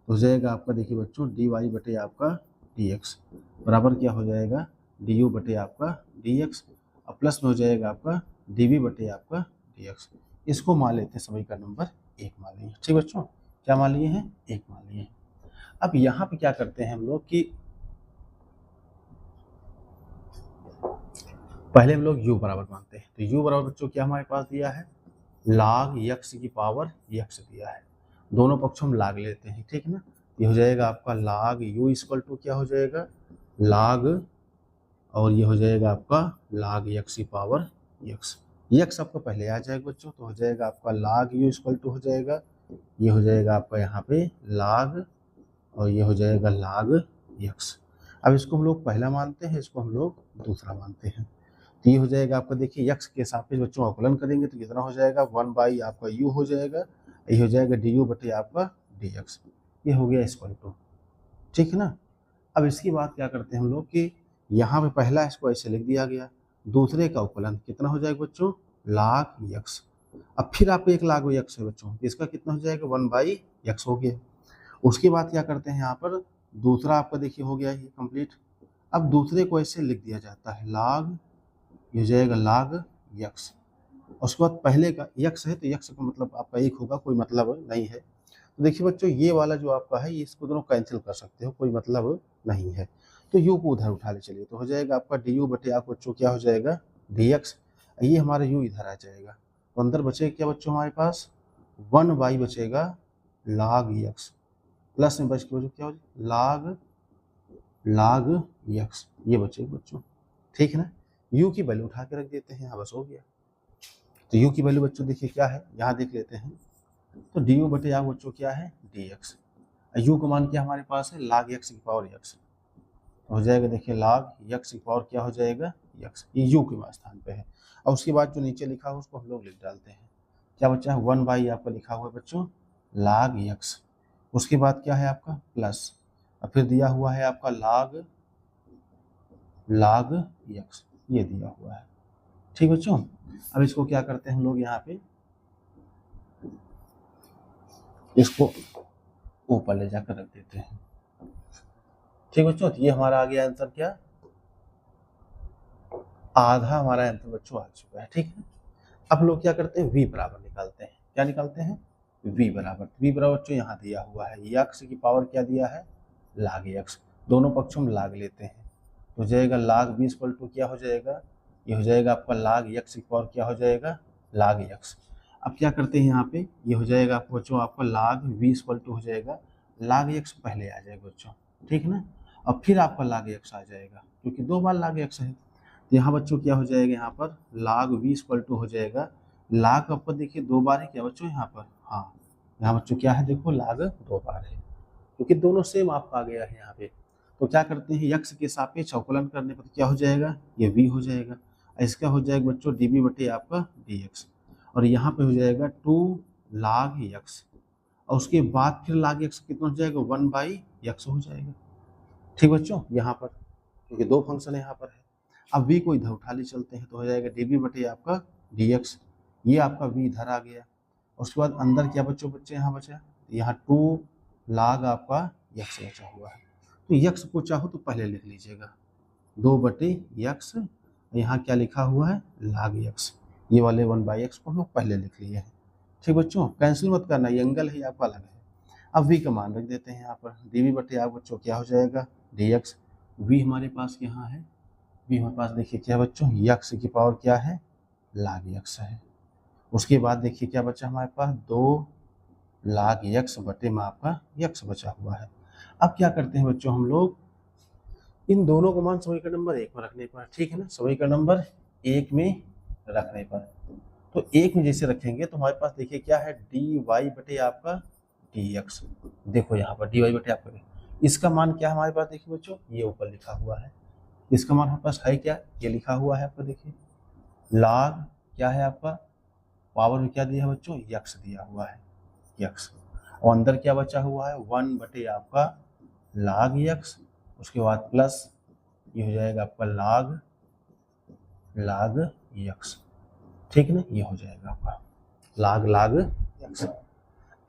तो हो जाएगा आपका देखिए बच्चों डी वाई बटे आपका डी एक्स बराबर क्या हो जाएगा डी यू बटे आपका डी एक्स, और प्लस में हो जाएगा आपका डी वी बटे आपका डी एक्स। इसको मान लेते हैं समीकरण नंबर 1 मान लिए, ठीक बच्चों, क्या मान लिए हैं, 1 मान लिए हैं। अब यहाँ पे क्या करते हैं हम लोग कि पहले हम लोग u बराबर मानते हैं, तो u बराबर बच्चों क्या हमारे पास दिया है, log यक्स की पावर यक्स दिया है, दोनों पक्ष हम log लेते हैं, ठीक है ना। ये हो जाएगा आपका log u इक्वल टू क्या हो जाएगा log, और ये हो जाएगा आपका log यक्स की पावर यक्स, यक्स आपका पहले आ जाएगा बच्चों, तो हो जाएगा आपका log u इक्वल टू हो जाएगा, ये हो जाएगा आपका यहाँ पे log, और ये हो जाएगा log यक्स। अब इसको हम लोग पहला मानते हैं, इसको हम लोग दूसरा मानते हैं, तो ये हो जाएगा आपका देखिए यक्स के सापेक्ष बच्चों अवकलन करेंगे तो कितना हो जाएगा 1 आपका u हो जाएगा, ये हो जाएगा डी यू बटे आपका डी एक्स, ये हो गया इक्वल टू, ठीक है ना। अब इसकी बात क्या करते हैं हम लोग कि यहाँ पे पहला इसको ऐसे लिख दिया गया, दूसरे का अवकलन कितना हो जाएगा बच्चों log यक्स, अब फिर आपको एक log यक्स है बच्चों, इसका कितना हो जाएगा 1/x हो गया। उसके बाद क्या करते हैं यहाँ पर दूसरा आपका देखिए हो गया ये कंप्लीट। अब दूसरे को ऐसे लिख दिया जाता है log, ये हो जाएगा log यक्स, उसके बाद पहले का यक्स है तो यक्स का मतलब आपका एक होगा, कोई मतलब नहीं है। तो देखिए बच्चों ये वाला जो आपका है इसको दोनों कैंसिल कर सकते हो, कोई मतलब नहीं है, तो यू को उधर उठा ले चलिए, तो हो जाएगा आपका डी यू बटे आपको बच्चों क्या हो जाएगा डी एक्स, ये हमारा यू इधर आ जाएगा, तो अंदर बचेगा क्या बच्चों हमारे पास 1 बचेगा log यक्स, प्लस में बच के बच्चों क्या हो जाएगा log यक्स, ये बचेगा बच्चों, ठीक है ना। u की वैल्यू उठा के रख देते हैं यहाँ, बस हो गया। तो u की वैल्यू बच्चों देखिए क्या है, यहाँ देख लेते हैं, तो डी यू बटे यहाँ बच्चों क्या है डी एक्स, u का मान क्या हमारे पास है log x की पावर x, हो जाएगा देखिए log x की पावर क्या हो जाएगा x, ये u के स्थान पे है। और उसके बाद जो नीचे लिखा है उसको हम लोग लिख डालते हैं, क्या बच्चा है 1 आपका लिखा हुआ है बच्चों log x, उसके बाद क्या है आपका प्लस, और फिर दिया हुआ है आपका log x, ये दिया हुआ है। ठीक बच्चों, अब इसको क्या करते हैं हम लोग यहाँ पे, इसको ऊपर ले जाकर रख देते हैं। ठीक बच्चों, तो ये हमारा आ गया आंसर, क्या आधा हमारा आंसर बच्चों आ चुका है। ठीक है, अब लोग क्या करते हैं, v बराबर निकालते हैं। क्या निकालते हैं, v बराबर। v बराबर बच्चों यहाँ दिया हुआ है, x की पावर क्या दिया है, log x। दोनों पक्षों में log लेते हैं, तो हो जाएगा log v इक्वल टू क्या हो जाएगा, ये हो जाएगा आपका log x की पावर क्या हो जाएगा, log x। अब क्या करते हैं यहाँ पे, ये हो जाएगा आपको बच्चों, आपका log v इक्वल टू हो जाएगा log x पहले आ जाएगा बच्चों, ठीक है ना। अब फिर आपका log x आ जाएगा, क्योंकि 2 बार log x है। तो यहाँ बच्चों क्या हो जाएगा, यहाँ पर log v इक्वल टू हो जाएगा, log आपको देखिए 2 बार है क्या बच्चों यहाँ पर, हाँ यहाँ बच्चों क्या है, देखो log 2 बार है, क्योंकि दोनों सेम आपका आ गया है यहाँ पे। तो क्या करते हैं, x के सापेक्ष अवकलन करने पर क्या हो जाएगा, ये v हो जाएगा, इसका हो जाएगा बच्चों dv बटे आपका dx, और यहाँ पे हो जाएगा 2 log x, और उसके बाद फिर log x कितना हो जाएगा, 1/x हो जाएगा। ठीक बच्चों, यहाँ पर क्योंकि 2 फंक्शन यहाँ पर है। अब v को इधर उठा ले चलते हैं, तो हो जाएगा dv बटे आपका dx, ये आपका v इधर आ गया। उसके बाद अंदर क्या बच्चों बच्चे यहाँ बचा, यहाँ 2 log आपका x बचा हुआ है। तो x को चाहो तो पहले लिख लीजिएगा 2/x, यहाँ क्या लिखा हुआ है log x, ये वाले 1/x को हम लोग पहले लिख लिए हैं। ठीक बच्चों, कैंसिल मत करना, ये एंगल है आपका अलग है। अब v का मान रख देते हैं यहाँ पर, dv बटे आप बच्चों क्या हो जाएगा dx, v हमारे पास यहाँ है, v हमारे पास देखिए क्या बच्चों, x की पावर क्या है log x है। उसके बाद देखिए क्या बचा हमारे पास, 2 log x बटे में आपका x बचा हुआ है। अब क्या करते हैं बच्चों हम लोग, इन दोनों को मान समीकरण नंबर 1 में रखने पर, ठीक है ना, समीकरण नंबर 1 में रखने पर, तो 1 में जैसे रखेंगे तो हमारे पास देखिए क्या है, dy बटे आपका dx, देखो यहाँ पर dy बटे आपका, इसका मान क्या है हमारे पास, देखिए बच्चों ये ऊपर लिखा हुआ है, इसका मान हमारे पास है क्या, ये लिखा हुआ है आपका, देखिए log क्या है आपका, पावर में क्या दिया है बच्चों, x दिया हुआ है x, और अंदर क्या बचा हुआ है 1 बटे आपका log x, उसके बाद प्लस ये हो जाएगा आपका log x, ठीक है ना, ये हो जाएगा आपका log x।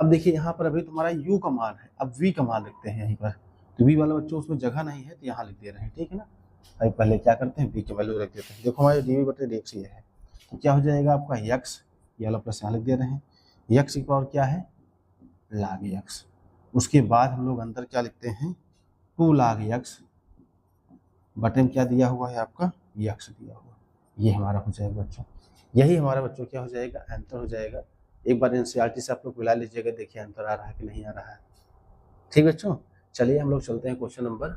अब देखिए यहाँ पर अभी तुम्हारा u का मान है, अब v का मान लिखते हैं यहीं पर, तो v वाला बच्चों उसमें जगह नहीं है तो यहाँ लिख दे रहे हैं, ठीक है ना। अभी पहले क्या करते हैं, v की वैल्यू रख देते हैं, देखो हमारे dv बटे dx ये है, तो क्या हो जाएगा आपका x, ये वाला प्लस यहाँ लिख दे रहे हैं, x की पावर क्या है log x, उसके बाद हम लोग अंदर क्या लिखते हैं 2 log x बटे में क्या दिया हुआ है आपका x दिया हुआ, ये हमारा हो जाएगा बच्चों, यही हमारा बच्चों क्या हो जाएगा आंसर हो जाएगा। एक बार एनसीईआरटी से आप लोग मिला लीजिएगा, देखिए आंसर आ रहा है कि नहीं आ रहा है। ठीक बच्चों, चलिए हम लोग चलते हैं क्वेश्चन नंबर